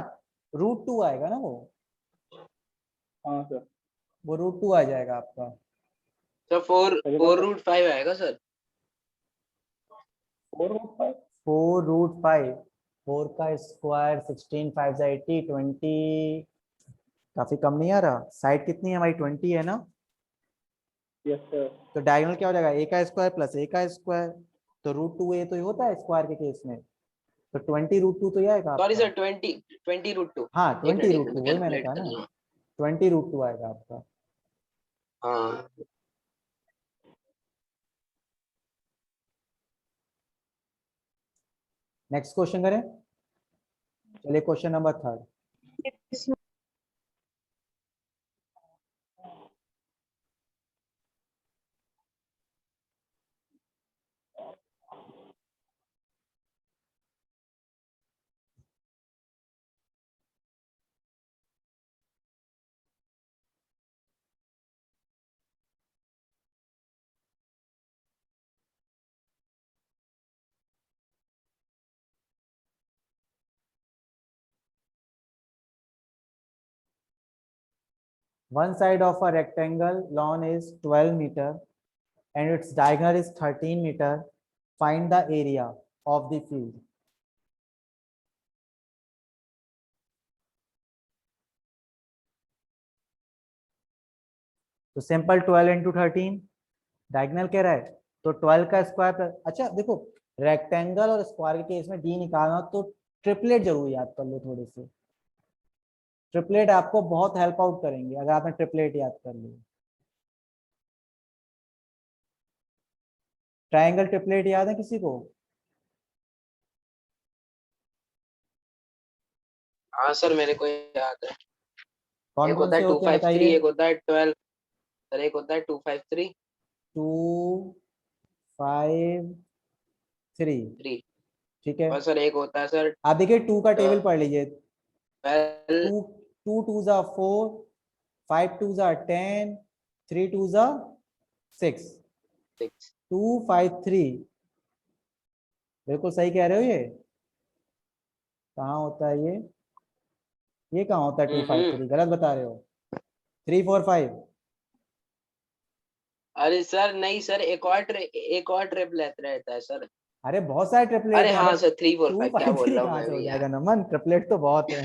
Speaker 1: रूट 2 आएगा ना,
Speaker 5: हाँ सर
Speaker 1: वो रूट 2 आ जाएगा आपका।
Speaker 2: सर 4√5 आएगा सर।
Speaker 5: 4/5
Speaker 1: 4 रूट 5, 4 का स्क्वायर 16, 5 जा 80, 20 काफी कम नहीं आ रहा, साइड कितनी है हमारी 20 है ना,
Speaker 5: यस सर,
Speaker 1: तो डायगोनल क्या हो जाएगा, ए का स्क्वायर प्लस ए का स्क्वायर, तो रूट 2 ए तो ये होता है स्क्वायर के केस में, तो 20 रूट 2 तो ये आएगा
Speaker 2: सॉरी
Speaker 1: आपका,
Speaker 2: सर 20√2।
Speaker 1: हाँ
Speaker 2: एक
Speaker 1: 20
Speaker 2: मिनट
Speaker 1: रूट 2 वही मैंने
Speaker 2: कैलकुलेट
Speaker 1: कहा
Speaker 2: कर
Speaker 1: ना,
Speaker 2: लूँ।
Speaker 1: 20 रूट 2 आएगा आपका।
Speaker 2: हाँ
Speaker 1: नेक्स्ट क्वेश्चन करें, चलिए question number 3, one side of a rectangle lawn is 12 meter and its diagonal is 13 meter. Find the area of the field. तो सिंपल 12 इंटू 13 डायगोनल कह रहा है, तो 12 का स्क्वायर। अच्छा देखो, रेक्टेंगल और स्क्वायर के केस में डी निकालना तो ट्रिपलेट जरूर याद कर लो थोड़े से। ट्रिपलेट आपको बहुत हेल्प आउट करेंगे अगर आपने ट्रिपलेट याद कर लिया। ट्रायंगल ट्रिपलेट याद है किसी को?
Speaker 2: हाँ सर मेरे को याद है।
Speaker 1: कौन
Speaker 2: एक
Speaker 1: कौन
Speaker 2: होता
Speaker 1: से
Speaker 2: है
Speaker 1: होते हैं
Speaker 2: 253,
Speaker 1: बताइए?
Speaker 2: एक होता है 12 सर, एक होता है 253
Speaker 1: 2 5 3।
Speaker 2: 3।
Speaker 1: ठीक है,
Speaker 2: और सर एक होता है सर
Speaker 1: आप देखिए 2 का टेबल पढ़ लीजिए।
Speaker 2: 12
Speaker 1: 2 2 2 जा 4, 5 2 जा 10, 3 2 जा 6,
Speaker 2: 6।
Speaker 1: 2 5 3। बिल्कुल सही कह रहे हो। ये कहाँ होता है? ये कहाँ होता है? 2 5 3 गलत बता रहे हो। 3 4 5।
Speaker 2: अरे सर नहीं सर, एक और ट्रिप लेते रहता है सर।
Speaker 1: अरे बहुत सारे ट्रिपलेट
Speaker 2: अरे
Speaker 1: हैं
Speaker 2: हाँ
Speaker 1: बट
Speaker 2: सर 3 4
Speaker 1: 2
Speaker 2: 5 क्या
Speaker 1: 5
Speaker 2: बोल
Speaker 1: 3
Speaker 2: रहा हूँ
Speaker 1: कहाँ
Speaker 2: मैं
Speaker 1: से हो
Speaker 2: भी
Speaker 1: जाएगा
Speaker 2: यार।
Speaker 1: नमन? ट्रिपलेट तो बहुत है।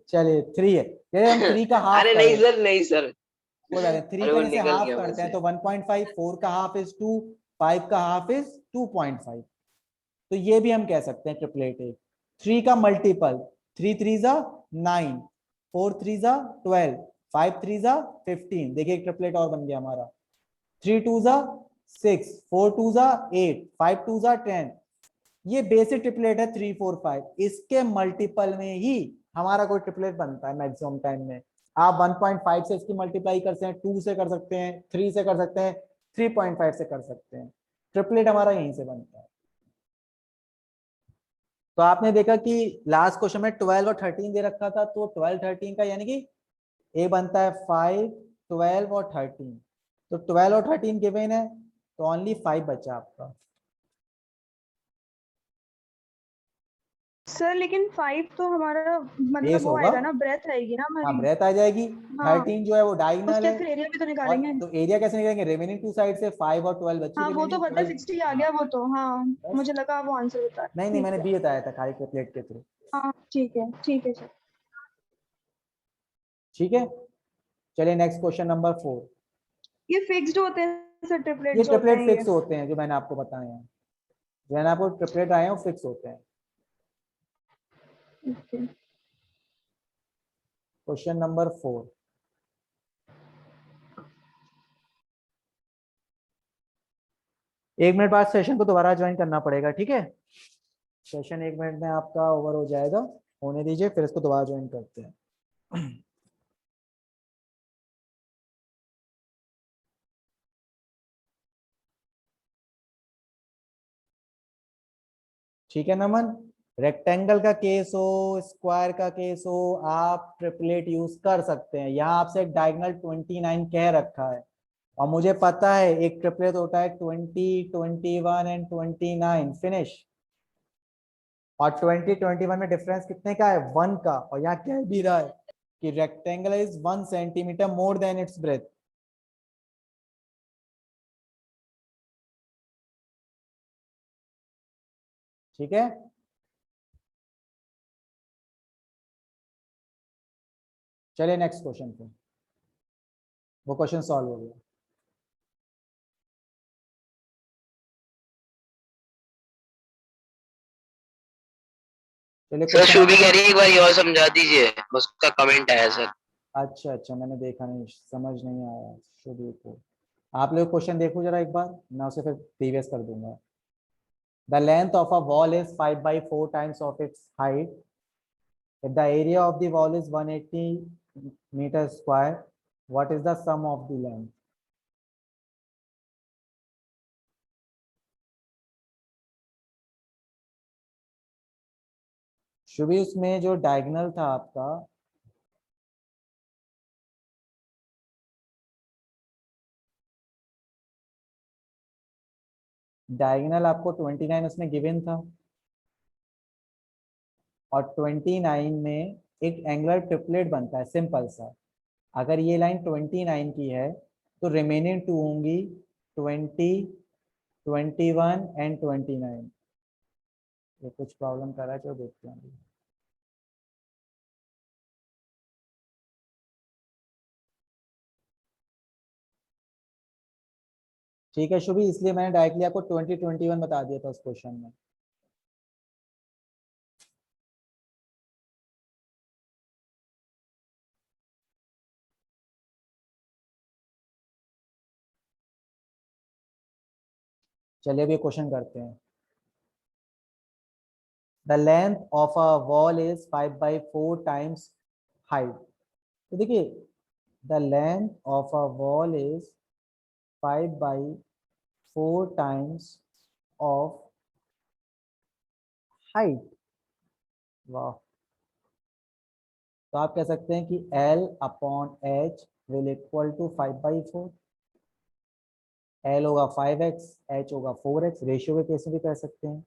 Speaker 1: चलिए 3 है, ये हम 3 का हाफ
Speaker 2: अरे नहीं
Speaker 1: करें।
Speaker 2: सर, नहीं सर।
Speaker 1: वो जाते हैं 3
Speaker 2: अरे
Speaker 1: का
Speaker 2: वो
Speaker 1: जैसे
Speaker 2: निकल
Speaker 1: हाफ
Speaker 2: गया
Speaker 1: करते हैं
Speaker 2: मुझसे।
Speaker 1: तो 1.5, 4 का हाफ इज 2, 5 का हाफ इज 2.5। तो ये भी हम कह सकते हैं ट्रिपलेट है। 3 का मल्टीपल 3 3 जा 9, 4 3 जा 12, 5 3 जा 15। देखिए एक ट्रिपलेट और बन गया हमारा। 3 2 जा 6, 4 2 जा 8, 5 2 जा 10। ये बेसिक ट्रिपलेट है 3 4 5। इसके मल्टीपल में ही हमारा कोई ट्रिपलेट बनता है मैक्सिमम टाइम में। आप 1.5 से इसकी मल्टीप्लाई कर सकते हैं, 2 से कर सकते हैं, 3 से कर सकते हैं, 3.5 से कर सकते हैं। ट्रिपलेट हमारा यहीं से बनता है। तो आपने देखा कि लास्ट क्वेश्चन में 12 और 13 दे रखा था, तो 12 13 का यानी कि ए बनता है 5, 12 और 13। तो 12 और 13 गिवन है, तो ओनली 5 बचा आपका।
Speaker 4: सर लेकिन 5 तो हमारा मतलब
Speaker 1: बेस
Speaker 4: वो
Speaker 1: होगा।
Speaker 4: आएगा ना, ब्रेथ आएगी ना
Speaker 1: हाँ
Speaker 4: हमारी।
Speaker 1: ब्रेथ आ जाएगी।
Speaker 4: हाँ
Speaker 1: 13 जो है वो डायगोनल
Speaker 4: उसके
Speaker 1: है।
Speaker 4: फिर एरिया भी तो
Speaker 1: और
Speaker 4: निकालेंगे।
Speaker 1: तो एरिया कैसे निकालेंगे? रिमेनिंग टू साइड से 5 और 12 बची,
Speaker 4: हाँ वो तो
Speaker 1: रिमेनिंग
Speaker 4: पता है,
Speaker 1: 12।
Speaker 4: 60 आ गया वो तो। हाँ
Speaker 1: बस।
Speaker 4: मुझे लगा वो आंसर बता रहे।
Speaker 1: नहीं नहीं, मैंने
Speaker 4: ठीक है।
Speaker 1: बी बताया था खाली ट्रिपलेट के थ्रू।
Speaker 4: हाँ ठीक है सर।
Speaker 1: ठीक है, चलिए नेक्स्ट क्वेश्चन नंबर 4।
Speaker 4: ये फिक्स्ड होते हैं सर, ट्रिपलेट
Speaker 1: ये
Speaker 4: जो होते
Speaker 1: ट्रिपलेट
Speaker 4: हैं ये?
Speaker 1: फिक्स होते हैं जो मैंने आपको बताए हैं। जो मैंने आपको ट्रिपलेट आए हैं वो फिक्स होते हैं।
Speaker 4: Okay.
Speaker 1: Question number 4। एक मिनट बाद सेशन को दोबारा ज्वाइन करना पड़ेगा, ठीक है? सेशन 1 मिनट में आपका ओवर हो जाएगा, होने दीजिए, फिर इसको दोबारा ज्वाइन करते हैं। ठीक है नमन, रेक्टेंगल का केस हो, स्क्वायर का केस हो, आप ट्रिपलेट यूज कर सकते हैं। यहाँ आपसे डायगोनल 29 कह रखा है, और मुझे पता है एक ट्रिपलेट होता है 20, 21 एंड 29 फिनिश। और 20 21 में डिफरेंस कितने का है? 1 का। और यहाँ कह भी रहा है कि rectangle is 1 centimetre more than it's breath. ठीक है, चलिए नेक्स्ट क्वेश्चन पे। वो क्वेश्चन सॉल्व हो गया। चलिए
Speaker 2: सर
Speaker 1: क्वेश्चन
Speaker 2: शुभी
Speaker 1: नंबर।
Speaker 2: कह रही है एक बार और समझा दीजिए, उसका कमेंट आया सर।
Speaker 1: अच्छा अच्छा, मैंने देखा नहीं, समझ नहीं आया शुरू को। आप लोग क्वेश्चन देखो जरा एक बार, मैं उसे फिर प्रीवियस कर दूंगा। The length of a wall is 5/4 times of its height. If the area of the wall is 180 meters square, what is the sum of the length? Shubhi, उसमें जो डायगोनल था आपका, डायगोनल आपको 29 उसमें गिवन था, और 29 में एक एंगुलर ट्रिपलेट बनता है सिंपल सा। अगर ये लाइन 29 की है तो रिमेनिंग 2 होंगी 20, 21 एंड 29। ये कुछ प्रॉब्लम कर रहा है, चलो देखते हैं अभी। ठीक है शुभी, इसलिए मैंने डायरेक्टली आपको 2021 बता दिया था उस क्वेश्चन में। चलिए अभी क्वेश्चन करते हैं। The length of a wall is 5/4 times height. तो देखिए the length of a wall is 5/4 times of height. वाह। तो आप कह सकते हैं कि L/H will equal to 5/4। L होगा 5x, H होगा 4x, रेशियो के केस में भी कह सकते हैं।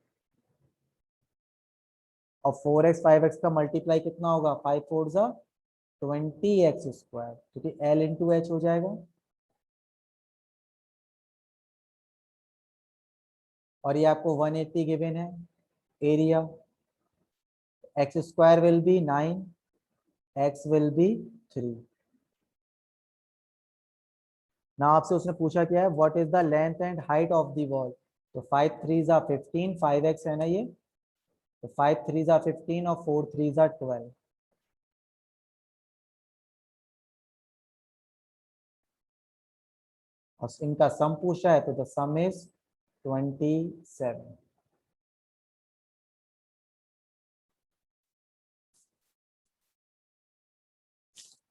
Speaker 1: और 4x 5x का मल्टीप्लाई कितना होगा, 5 4 जा 20x स्क्वायर, क्योंकि L इंटू H हो जाएगा। और ये आपको 180 गिवन है area. x square will be 9, x will be 3। ना आपसे उसने पूछा क्या है, what is the length and height of the wall. तो 5 3 जा 15, 5x है ना ये, तो 5 3 जा 15 और 4 3 जा 12। और इनका सम पूछा है, तो द सम इज 27।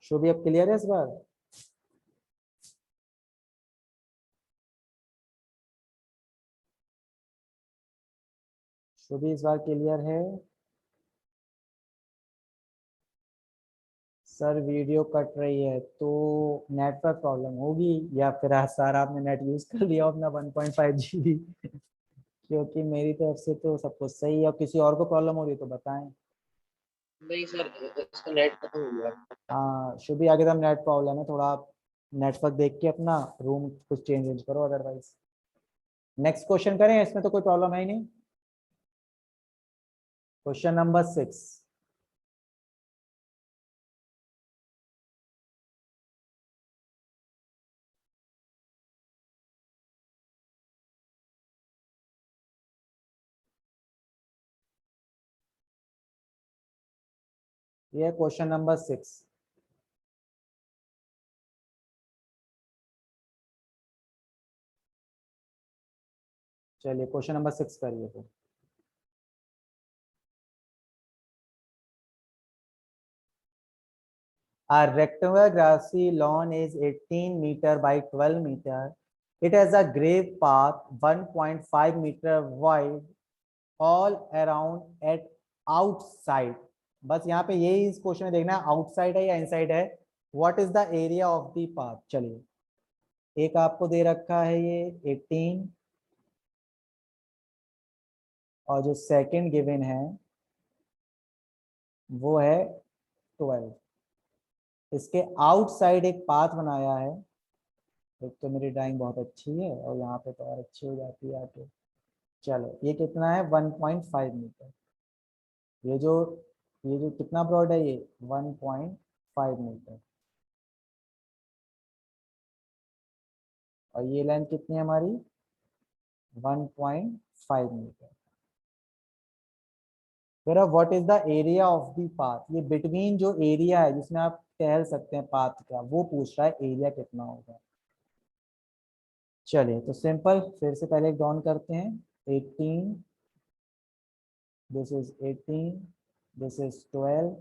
Speaker 1: शुभ, अब क्लियर है इस बार। शुभ इस बार क्लियर है। सर वीडियो कट रही है तो नेटवर्क प्रॉब्लम होगी, या फिर आज सर आपने नेट यूज कर लिया अपना 1.5 GB। क्योंकि मेरी तरफ से तो सब कुछ सही है, और किसी और को प्रॉब्लम हो रही है तो बताएं।
Speaker 2: नहीं सर, इसका नेट खत्म हो गया।
Speaker 1: हाँ शुभी, आगे तो नेट प्रॉब्लम है थोड़ा, आप नेटवर्क देख के अपना रूम कुछ चेंज करो, अदरवाइज। नेक्स्ट क्वेश्चन करें, इसमें तो कोई प्रॉब्लम है ही नहीं। Question number 6। ये क्वेश्चन नंबर 6। चलिए क्वेश्चन नंबर 6 करिए तो। A rectangular grassy lawn is 18 meter by 12 meter. It has a grave path 1.5 meter wide all around at outside. बस यहाँ पे यही इस क्वेश्चन में देखना है, आउटसाइड है या इनसाइड है। What is the area of the path. चलिए एक आपको दे रखा है ये 18, और जो सेकंड गिवन है वो है 12। इसके आउटसाइड एक पाथ बनाया है। एक तो मेरी ड्राइंग बहुत अच्छी है, और यहाँ पे तो और अच्छी हो जाती है आके। चलो ये कितना है, 1.5 मीटर। ये जो कितना ब्रॉड है ये, 1.5 मीटर। और ये लेंथ कितनी है हमारी, 1.5 मीटर। फिर अब what is the area of the path. ये बिटवीन जो एरिया है जिसमें आप टहल सकते हैं पाथ का, वो पूछ रहा है एरिया कितना होगा। चलिए तो सिंपल, फिर से पहले डाउन करते हैं। 18, this is 18, this is 12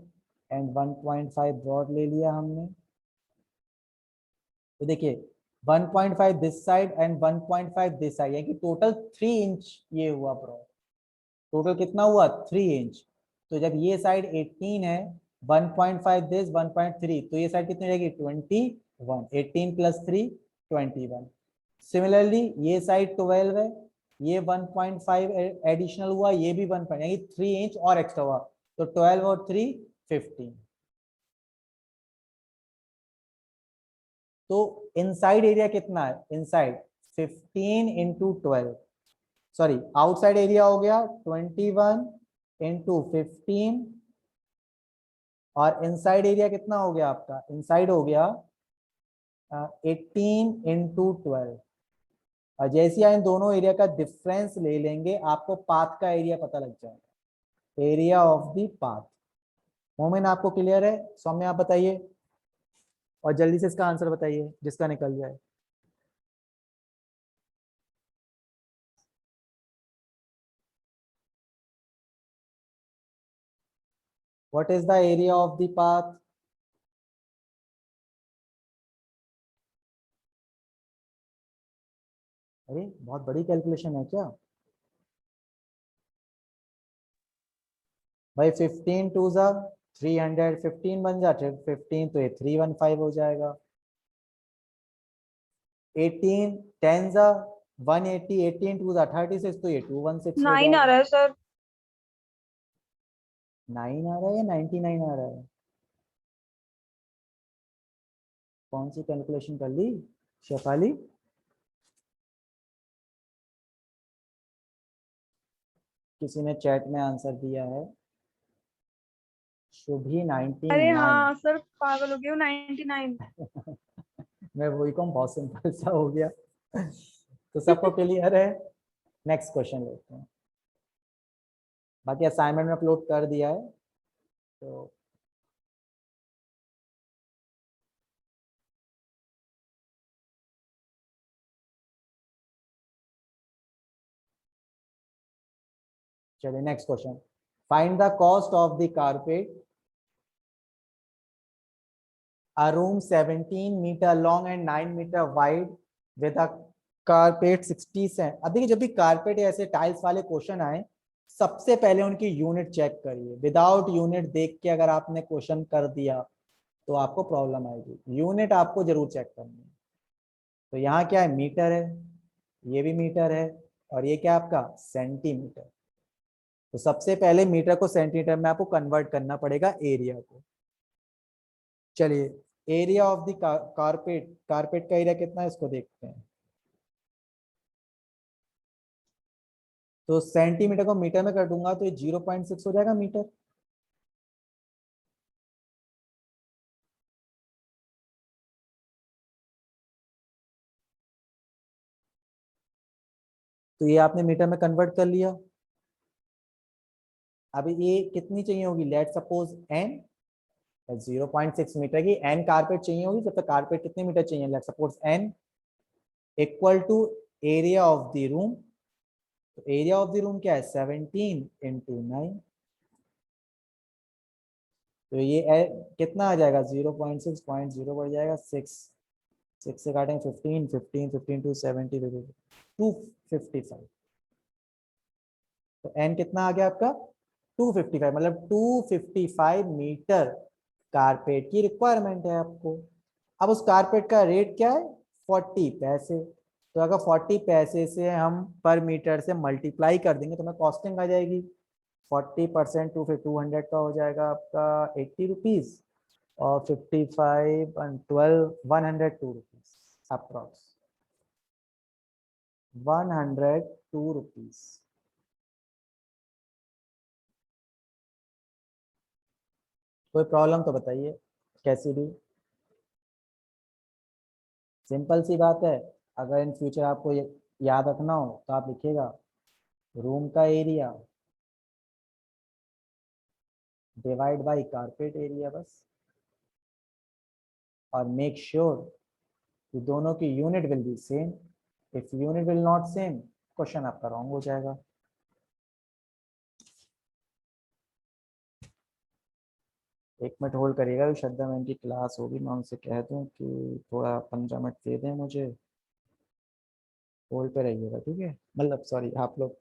Speaker 1: and 1.5 broad ले लिया हमने। तो देखिए 1.5 this side and 1.5 this side, यानी कि टोटल 3 इंच ये हुआ ब्रॉड। टोटल कितना हुआ, 3 इंच। तो जब ये साइड 18 है, 1.5 दिस 1.3, तो ये साइड कितनी रहेगी, 21। 18 प्लस 3 21। सिमिलरली ये साइड 12 है, ये 1.5 एडिशनल हुआ, ये भी 1 यानी 3 इंच और एक्स्ट्रा हुआ, तो 12 और 3 15। तो इनसाइड एरिया कितना है, inside 15 into 12, sorry outside area हो गया 21 इंटू 15 और इनसाइड एरिया कितना हो गया आपका, इनसाइड हो गया 18 इंटू 12। और जैसे ही इन दोनों एरिया का डिफरेंस ले लेंगे आपको पाथ का एरिया पता लग जाएगा, area of the path. Moment आपको क्लियर है? सौम्य आप बताइए और जल्दी से इसका आंसर बताइए जिसका निकल जाए। What is the area of the path? अरे बहुत बड़ी कैलकुलेशन है क्या भाई? 15 टू जा 300, 15 बन जा 15 तो ये 315 हो जाएगा। 18 10 जा 180, 18 टू जा 36 तो ये 216 हो
Speaker 4: 9 आ
Speaker 1: जाएगा।
Speaker 4: रहा है सर।
Speaker 1: 9 आ रहा है या 99 आ रहा है? कौन सी कैलकुलेशन कर ली शेफाली? किसी ने चैट में आंसर दिया है, शुभी 99।
Speaker 4: अरे हाँ सर, पागल हो गई हूँ, 99।
Speaker 1: मैं वही कहूँ, बहुत सिंपल सा हो गया। तो सबको क्लियर है? नेक्स्ट क्वेश्चन लेते हैं। बाकी असाइनमेंट में अपलोड कर दिया है तो चलिए next question. Find the cost of the carpet a room 17 meter long and 9 meter wide with a carpet 60 cent। अब देखिए जब भी कारपेट ऐसे टाइल्स वाले क्वेश्चन आए सबसे पहले उनकी यूनिट चेक करिए। विदाउट यूनिट देख के अगर आपने क्वेश्चन कर दिया तो आपको प्रॉब्लम आएगी। यूनिट आपको जरूर चेक करनी है। तो यहाँ क्या है, मीटर है, ये भी मीटर है और ये क्या आपका सेंटीमीटर। तो सबसे पहले मीटर को सेंटीमीटर में आपको कन्वर्ट करना पड़ेगा एरिया को। चलिए area of the carpet, carpet का एरिया कितना है इसको देखते हैं। तो सेंटीमीटर को मीटर में कर दूंगा तो ये 0.6 हो जाएगा मीटर। तो ये आपने मीटर में कन्वर्ट कर लिया। अब ये कितनी चाहिए होगी, लेट सपोज एन 0.6 मीटर की एन कारपेट चाहिए होगी। जब तक कारपेट कितने मीटर चाहिए, let suppose N equal to area of the room. तो एरिया ऑफ द रूम क्या है, 17 इंटू 9। तो ये कितना आ जाएगा, 0.6 0 बढ़ जाएगा 6, 6 से काटेंगे 15, 15 15 टू 70 255। तो एन कितना आ गया आपका 255, मतलब 255 मीटर कारपेट की रिक्वायरमेंट है आपको। अब उस कारपेट का रेट क्या है, 40 पैसे। तो अगर 40 पैसे से हम पर मीटर से मल्टीप्लाई कर देंगे तो हमें कॉस्टिंग आ जाएगी। 40% टू फिर 200 का हो जाएगा आपका 80 रुपीज और 55 and 12 102 रुपीज अप्रॉक्स 102 रुपीज। कोई प्रॉब्लम तो बताइए कैसी भी। सिंपल सी बात है। अगर इन फ्यूचर आपको याद रखना हो तो आप लिखिएगा रूम का area divide by carpet area बस। और मेक श्योर कि दोनों की unit will be same. If unit will not same question आपका रॉन्ग हो जाएगा। एक मिनट होल्ड करिएगा, श्रद्धा मैम की क्लास होगी, मैं उनसे कह दूं कि थोड़ा 15 मिनट दे दें मुझे। होल्ड पे रहिएगा ठीक है, मतलब सॉरी आप लोग,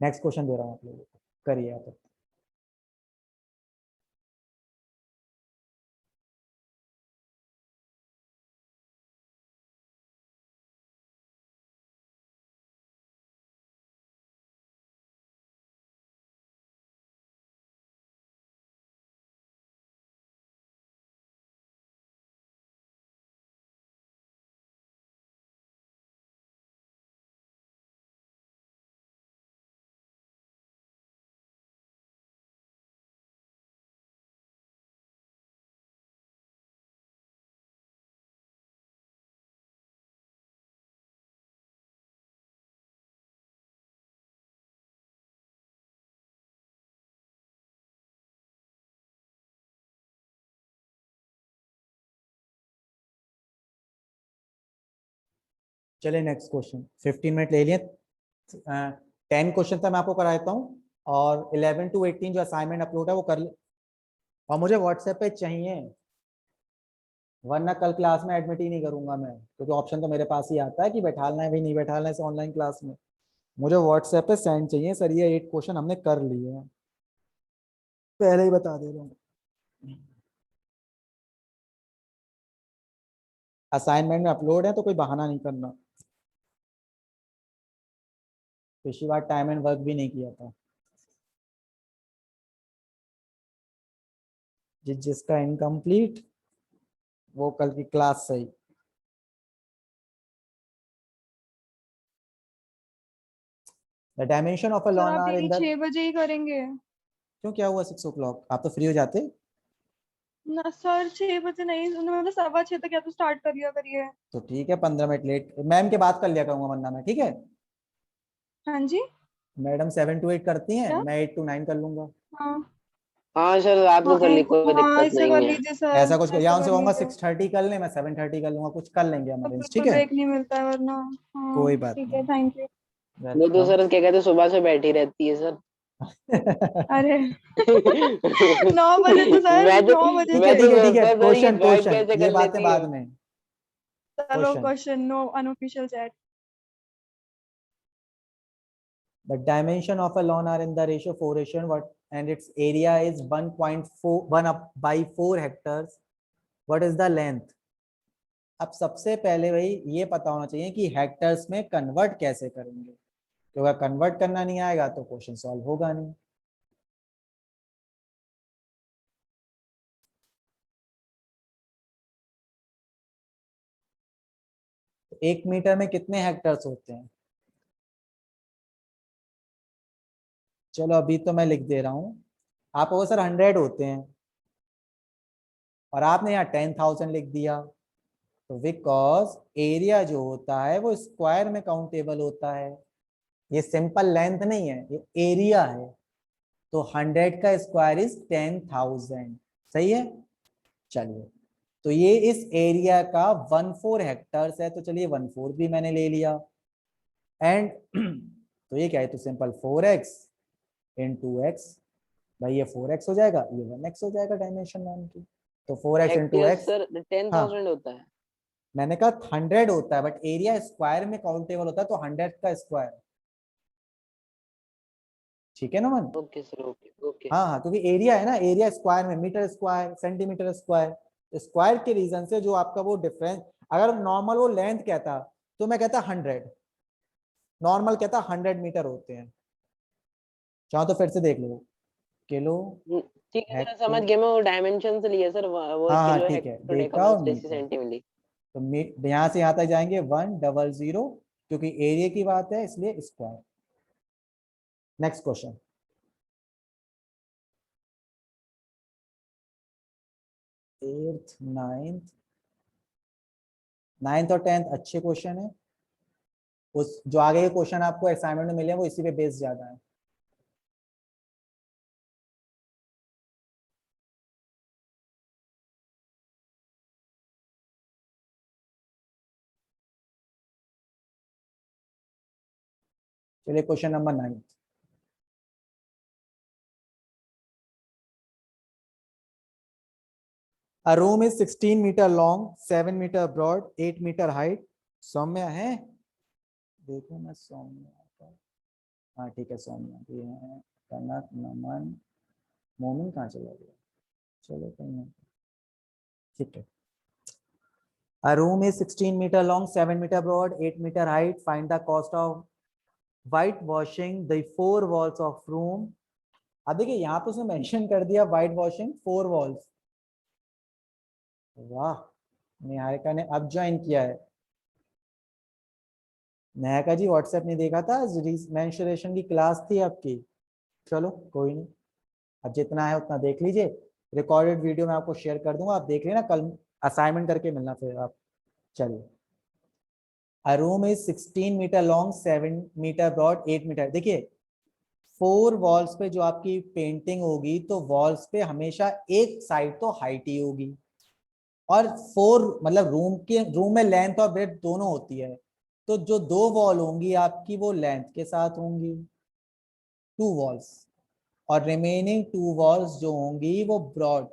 Speaker 1: नेक्स्ट क्वेश्चन दे रहा हूँ आप लोगों को, करिए आप। चलिए नेक्स्ट क्वेश्चन, 15 मिनट ले लिए। 10 क्वेश्चन तक मैं आपको करा देता हूँ और 11 to 18 जो असाइनमेंट अपलोड है वो कर ले, और मुझे व्हाट्सएप पे चाहिए, वरना कल क्लास में एडमिट ही नहीं करूंगा मैं, क्योंकि ऑप्शन तो मेरे पास ही आता है कि बैठालना है भी नहीं बैठालना है ऑनलाइन क्लास में। मुझे व्हाट्सएप पे सेंड चाहिए सर, ये 8 क्वेश्चन हमने कर लिए हैं, पहले ही बता दे रहा हूँ। असाइनमेंट में अपलोड है तो कोई बहाना नहीं करना, पिछली बार टाइम एंड वर्क भी नहीं किया था। जिसका इनकम्प्लीट वो कल की क्लास सही। The dimension of a
Speaker 4: sir
Speaker 1: lawn
Speaker 4: आप
Speaker 1: आर इन
Speaker 4: डेली
Speaker 1: द,
Speaker 4: 6 बजे ही करेंगे
Speaker 1: क्यों क्या हुआ 6 o'clock, आप तो फ्री हो जाते।
Speaker 4: ना सर? 6 बजे नहीं, मतलब 6:15 तक या तो स्टार्ट कर लिया करिए।
Speaker 1: तो ठीक है 15 मिनट लेट मैम के बात कर लिया करूंगा वरना मैं, ठीक है
Speaker 4: हाँ जी।
Speaker 1: मैडम 7 to 8 करती हैं,
Speaker 4: क्या?
Speaker 1: मैं 8 to 9 कर लूंगा।
Speaker 4: हाँ
Speaker 2: हाँ सर रात को
Speaker 4: हाँ
Speaker 2: कर ली, कोई
Speaker 4: हाँ,
Speaker 2: दिक्कत
Speaker 4: ऐसे कर
Speaker 2: नहीं है।
Speaker 4: लीजिए सर,
Speaker 1: ऐसा कुछ या
Speaker 4: ऐसे
Speaker 1: उनसे
Speaker 4: कर
Speaker 1: कहूंगा
Speaker 4: लीजिए।
Speaker 1: 6:30 कर लें, मैं 7:30 कर लूंगा, कुछ कर लेंगे हम
Speaker 4: तो
Speaker 1: अरेंज, ठीक
Speaker 4: बिल्कुल
Speaker 1: है।
Speaker 4: ब्रेक नहीं मिलता है वरना। हाँ
Speaker 1: कोई बात
Speaker 4: ठीक है,
Speaker 1: नहीं,
Speaker 4: थैंक यू।
Speaker 2: वो तो
Speaker 1: वेलकम।
Speaker 2: सर क्या कहते हैं, सुबह से बैठी रहती है सर।
Speaker 4: अरे 9 बजे तो सर,
Speaker 2: मैं तो
Speaker 4: 9 बजे
Speaker 2: मैं
Speaker 4: से।
Speaker 2: तो
Speaker 1: ठीक है
Speaker 2: सोचता था ये
Speaker 1: क्वेश्चन
Speaker 2: ज्वाइन
Speaker 1: क्वेश्चन
Speaker 2: कैसे
Speaker 1: ये
Speaker 2: कर
Speaker 1: बातें
Speaker 2: लेती है।
Speaker 1: बाद में।
Speaker 4: चलो
Speaker 1: question,
Speaker 4: question, no unofficial chat.
Speaker 1: the dimension of a lawn are in the ratio 4:1 what and its area is 1.41 up by 4 hectares, what is the length। अब सबसे पहले भाई ये पता होना चाहिए कि हेक्टर्स में कन्वर्ट कैसे करेंगे, तो अगर कन्वर्ट करना नहीं आएगा तो क्वेश्चन सॉल्व होगा नहीं। तो 1 मीटर में कितने हेक्टर्स होते हैं, चलो अभी तो मैं लिख दे रहा हूं, आपको सर 100 होते हैं और आपने यहाँ 10,000 लिख दिया, तो बिकॉज एरिया जो होता है वो स्क्वायर में काउंटेबल होता है, ये सिंपल लेंथ नहीं है, ये एरिया है। तो 100 का स्क्वायर इज 10,000, सही है। चलिए तो ये इस एरिया का 1/4 हेक्टर्स है, तो चलिए 1/4 भी मैंने ले लिया। एंड तो ये क्या है, तो सिंपल 4x इंटू एक्स, भाई ये 4x हो जाएगा, ये 1x हो जाएगा डायमेंशन नाम की, तो 4x into
Speaker 2: hectare
Speaker 1: x.
Speaker 2: Sir 10,000 होता है।
Speaker 1: मैंने कहा 100 होता है बट एरिया स्क्वायर में काउंटेबल होता है, तो 100 का स्क्वायर, ठीक है ना मन।
Speaker 2: Okay sir, okay okay.
Speaker 1: हाँ हाँ, क्योंकि एरिया है ना, एरिया स्क्वायर में मीटर स्क्वायर सेंटीमीटर स्क्वायर, तो स्क्वायर के रीजन से जो आपका वो डिफरेंस, अगर नॉर्मल वो लेंथ कहता तो मैं कहता 100, नॉर्मल कहता 100 मीटर होते हैं। चाहो तो फिर से देख लो, किलो
Speaker 2: ठीक है सर, समझ
Speaker 1: हेक्टर,
Speaker 2: गया मैं, वो डायमेंशन से लिया सर, वो
Speaker 1: हाँ हाँ
Speaker 2: किलो
Speaker 1: ठीक है,
Speaker 2: हेक्टर
Speaker 1: डेका
Speaker 2: डेका
Speaker 1: और
Speaker 2: डेसी
Speaker 1: मीटर,
Speaker 2: सेंटीमीटर।
Speaker 1: तो यहाँ से यहाँ तक जाएंगे 100, क्योंकि एरिया की बात है इसलिए square. Next question, 8th 9th और 10th अच्छे क्वेश्चन है, उस जो आगे के क्वेश्चन आपको असाइनमेंट में मिले हैं वो इसी पे बेस ज्यादा है। चलिए question number 9, A room is 16 meter long, 7 meter broad, 8 meter height। Saumya है, देखो मैं सौम्या का, हाँ ठीक है सौम्या ये है, कनक नमन मोमिन कहाँ चला गया, चलो कहीं नहीं, ठीक है। A room is 16 meter long, 7 meter broad, 8 meter height। Find the cost of whitewashing the 4 walls of room। अब देखिए यहाँ पे उसने मेंशन कर दिया व्हाइट वॉशिंग 4 वॉल्स, वाह निहारिका ने अब ज्वाइन किया है। निहारिका जी व्हाट्सएप नहीं देखा था, मेंशुरेशन की क्लास थी आपकी, चलो कोई नहीं, अब जितना है उतना देख लीजिए, रिकॉर्डेड वीडियो मैं आपको शेयर कर दूंगा, आप देख लेना, कल असाइनमेंट करके मिलना फिर आप। चलिए, A room is 16 metre long, 7 metre broad, 8 metre. देखिए 4 वॉल्स पे जो आपकी पेंटिंग होगी तो वॉल्स पे हमेशा एक साइड तो हाइट ही होगी, और 4 मतलब रूम में लेंथ और ब्रेड्थ दोनों होती है, तो जो 2 वॉल होंगी आपकी वो लेंथ के साथ होंगी, 2 वॉल्स, और रिमेनिंग 2 वॉल्स जो होंगी वो ब्रॉड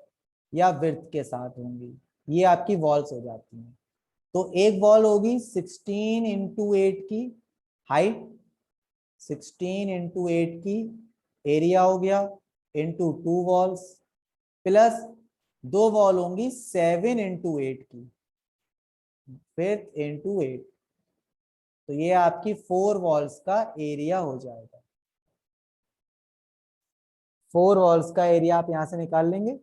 Speaker 1: या विड्थ के साथ होंगी। ये आपकी वॉल्स हो जाती हैं। तो एक वॉल होगी 16 इंटू 8 की हाइट, 16 इंटू 8 की एरिया हो गया, इंटू 2 वॉल्स, प्लस 2 वॉल होंगी 7 इंटू 8 की, फिर इंटू 8। तो ये आपकी 4 वॉल्स का एरिया हो जाएगा। 4 वॉल्स का एरिया आप यहां से निकाल लेंगे।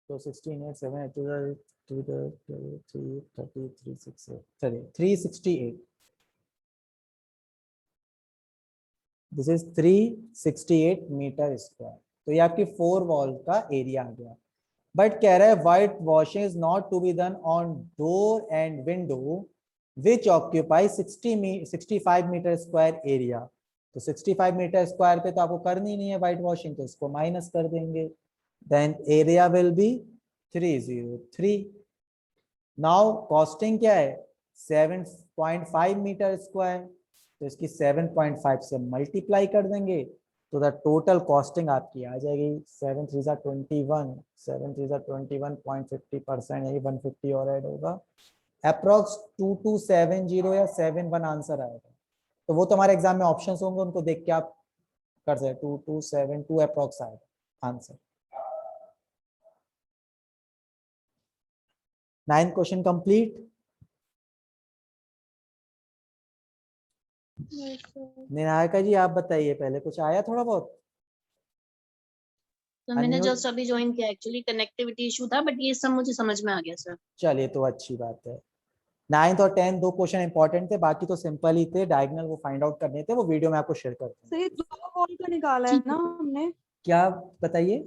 Speaker 1: तो 16 8 7 8 2 3 33 6 चलिए 368, दिस इज 368 मीटर स्क्वायर। तो ये आपकी 4 वॉल का एरिया आ गया। बट कह रहा है white washing is not to be done on door and window which occupy 65 metre square area. तो 65 मीटर स्क्वायर पे तो आपको करनी नहीं है व्हाइट वॉशिंग, तो इसको माइनस कर देंगे। Then area will be 303। Now costing क्या है 7.5 मीटर स्क्वायर, तो इसकी 7.5 से मल्टीप्लाई कर देंगे तो द टोटल कॉस्टिंग आपकी आ जाएगी 7 3 21, 7 3 21.50%, यही 150 और ऐड होगा, अप्रोक्स 2270 या 71 आंसर आएगा। तो वो तो हमारे एग्जाम में ऑप्शंस होंगे, उनको देख के आप कर सकते, 2272 अप्रोक्स आएगा answer. 9th question complete.
Speaker 4: Yes, sir.
Speaker 1: निनायका जी आप बताइए, पहले कुछ आया थोड़ा बहुत?
Speaker 6: तो मैंने
Speaker 1: अनम्यूट।
Speaker 6: जस्ट अभी ज्वाइन किया, एक्चुअली कनेक्टिविटी इशू था, बट ये सब मुझे समझ में आ गया सर।
Speaker 1: चलिए तो अच्छी बात है। 9th और 10th 2 क्वेश्चन इंपॉर्टेंट थे, बाकी तो सिंपल ही थे, डायगोनल वो फाइंड आउट करने थे, वो वीडियो में आपको शेयर करते हैं।
Speaker 4: सर ये 2 वॉल का निकाला है
Speaker 6: ठीक
Speaker 4: ना
Speaker 6: है।
Speaker 4: हमने,
Speaker 1: क्या बताइए?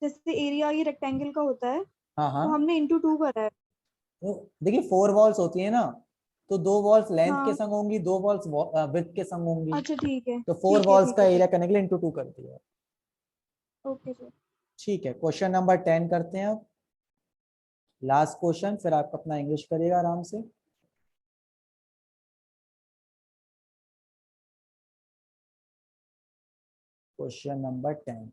Speaker 4: जैसे एरिया ये रेक्टेंगल का होता है
Speaker 1: हाँ
Speaker 4: तो
Speaker 1: हाँ,
Speaker 4: हमने इंटू 2 करा है।
Speaker 1: तो देखिए 4 वॉल्स होती है ना, तो 2 वॉल्स लेंथ के
Speaker 4: हाँ
Speaker 1: संग होंगी, 2 वॉल्स विड्थ के संग होंगी,
Speaker 4: अच्छा ठीक है,
Speaker 1: तो 4
Speaker 4: ठीक है
Speaker 1: वॉल्स
Speaker 4: ठीक
Speaker 1: का
Speaker 4: है
Speaker 1: एरिया
Speaker 4: ठीक
Speaker 1: करने के लिए इंटू 2 कर दिया।
Speaker 4: है। Okay sir.
Speaker 1: ठीक है, क्वेश्चन नंबर 10 करते हैं अब, लास्ट क्वेश्चन, फिर आप अपना इंग्लिश करिएगा आराम से। Question number 10,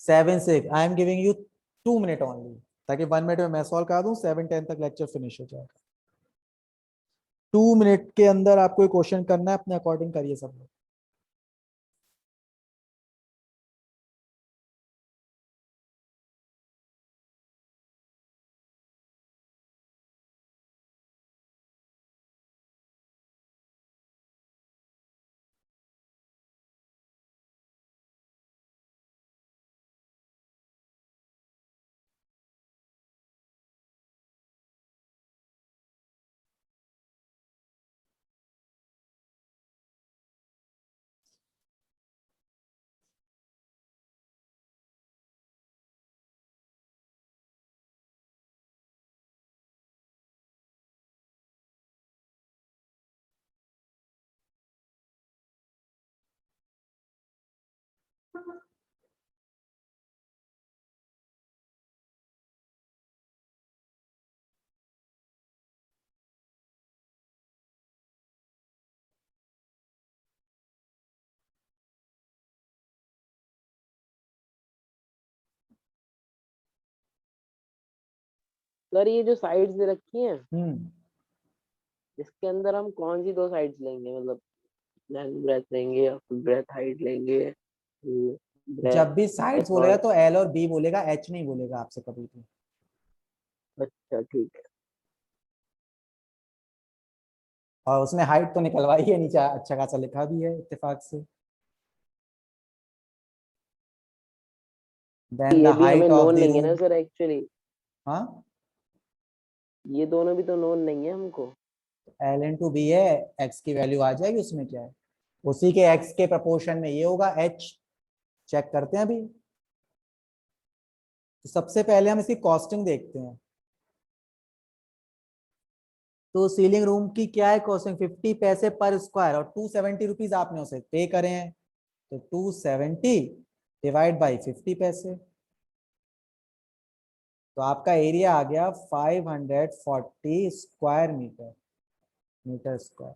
Speaker 1: 7 6, I am giving you 2 minute only, ताकि 1 मिनट में मैं सॉल्व करा दूं, 7 10 तक लेक्चर फिनिश हो जाएगा। 2 मिनट के अंदर आपको क्वेश्चन करना है, अपने अकॉर्डिंग करिए सब लोग।
Speaker 2: सर ये जो साइड्स दे रखी हैं,
Speaker 1: हम्म,
Speaker 2: इसके अंदर हम कौन सी 2 साइड्स लेंगे, मतलब लेंथ ब्रेथ लेंगे या फिर ब्रेथ हाइट लेंगे? ब्रेथ।
Speaker 1: जब भी साइड्स बोलेगा
Speaker 2: और
Speaker 1: तो एल और बी बोलेगा, एच नहीं बोलेगा आपसे कभी भी।
Speaker 2: अच्छा ठीक है।
Speaker 1: और उसमें हाइट तो निकलवाई है, नीचे अच्छा खासा लिखा भी है इत्तेफाक से। देन
Speaker 2: ये
Speaker 1: द
Speaker 2: भी हमें
Speaker 1: हाइट ऑफ
Speaker 2: नोन
Speaker 1: द
Speaker 2: नहीं है ना
Speaker 1: रूम।
Speaker 2: सर एक्चुअली,
Speaker 1: हाँ,
Speaker 2: ये दोनों भी तो नोन नहीं है हमको।
Speaker 1: एल इंटू बी है, एक्स की वैल्यू आ जाएगी, उसमें क्या है, उसी के एक्स के प्रपोर्शन में ये होगा एच। चेक करते हैं अभी। तो सबसे पहले हम इसकी कॉस्टिंग देखते हैं। तो सीलिंग रूम की क्या है कॉस्टिंग, 50 पैसे पर स्क्वायर, और 270 रुपीज आपने उसे पे करे हैं, तो 270 डिवाइड बाई 50 पैसे, तो आपका एरिया आ गया 540 स्क्वायर मीटर स्क्वायर।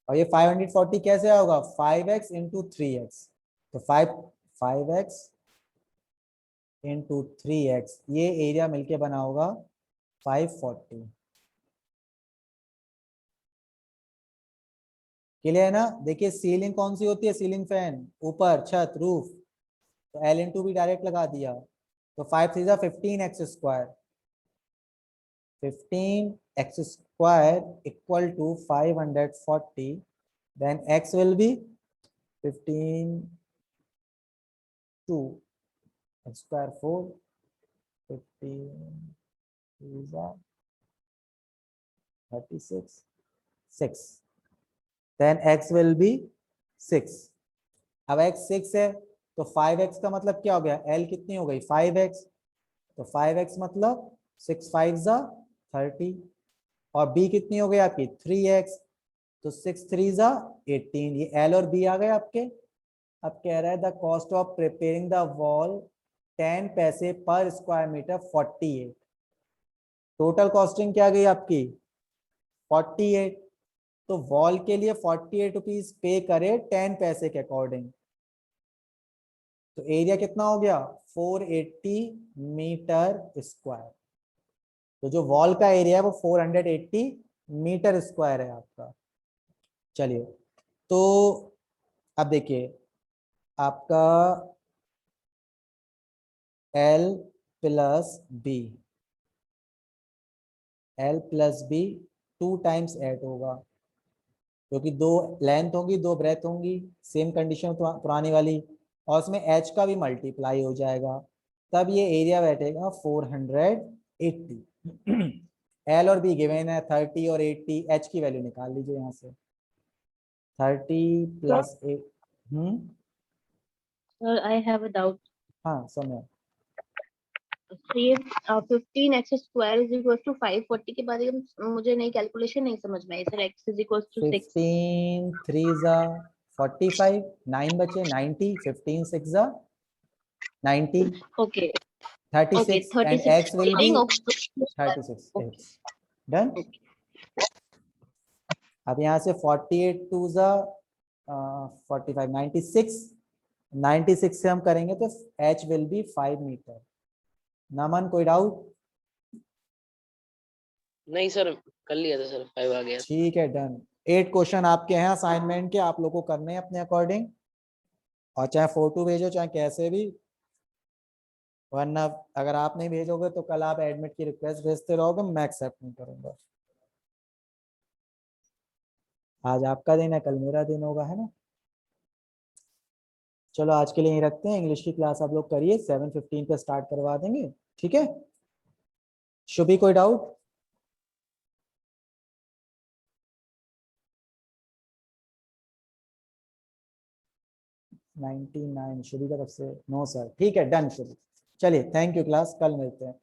Speaker 1: और ये 540 कैसे होगा, 5x इंटू 3x, तो 5x इंटू 3x, ये एरिया मिलके बना होगा 540। क्लियर है ना। देखिए सीलिंग कौन सी होती है, सीलिंग फैन, ऊपर छत रूफ, तो L इंटू भी डायरेक्ट लगा दिया, तो 5 3 जा 15x square, 15x square equal to 540, then x will be 15 2 x square 4, 15 is 36 6, then x will be 6। अब x 6 है तो 5x का मतलब क्या हो गया, L कितनी हो गई 5x, तो 5x मतलब 6 5 जा 30, और b कितनी हो गई आपकी 3x, तो 6 3 जा 18, ये L और B आ गए आपके। अब कह रहा है the cost of preparing the wall 10 पैसे पर स्क्वायर मीटर 48, टोटल कॉस्टिंग क्या गई आपकी 48, तो वॉल के लिए 48 रुपीज पे करे 10 पैसे के अकॉर्डिंग, तो एरिया कितना हो गया 480 मीटर स्क्वायर। तो जो वॉल का एरिया है वो 480 मीटर स्क्वायर है आपका। चलिए तो अब देखिए आपका L plus B, L plus B 2 times add होगा, क्योंकि 2 लेंथ होंगी 2 ब्रेथ होंगी, सेम कंडीशन पुरानी वाली, और उसमें H का भी मल्टीप्लाई हो जाएगा, तब ये एरिया बैठेगा 480। L और B गिवन है 30 और 80, H की वैल्यू निकाल लीजिए यहाँ से, 30 plus 8।
Speaker 6: Sir, I have a doubt.
Speaker 1: हाँ समय,
Speaker 6: तो ये 15x square is equal to 540 के बाद मुझे नई कैलकुलेशन नहीं समझ में आई sir. x is equal to 6।
Speaker 1: 15 3 जा 45, 9 बचे 90, 15 6 जा 90,
Speaker 6: okay
Speaker 1: 36 and
Speaker 6: 36
Speaker 1: x will be
Speaker 6: shading
Speaker 1: 36 x done. अब यहाँ से 48 2 जा 45 96, 96 से हम करेंगे तो h will be 5 मीटर। नमन कोई डाउट,
Speaker 2: नहीं सर, कर लिया था सर, 5 आ गया।
Speaker 1: ठीक है डन। 8 क्वेश्चन आपके हैं असाइनमेंट के, आप लोगों को करने हैं अपने अकॉर्डिंग, और चाहे फोटो भेजो चाहे कैसे भी, वरना अगर आप नहीं भेजोगे तो कल आप एडमिट की रिक्वेस्ट भेजते रहोगे, मैं एक्सेप्ट नहीं करूंगा। आज आपका दिन है कल मेरा दिन होगा, है ना। चलो आज के लिए यहीं रखते हैं, इंग्लिश की क्लास आप लोग करिए, 7:15 पे स्टार्ट करवा देंगे, ठीक है। शुभी कोई डाउट, 99 शुभी का तरफ से नो सर, ठीक है डन शुभी। चलिए थैंक यू क्लास, कल मिलते हैं।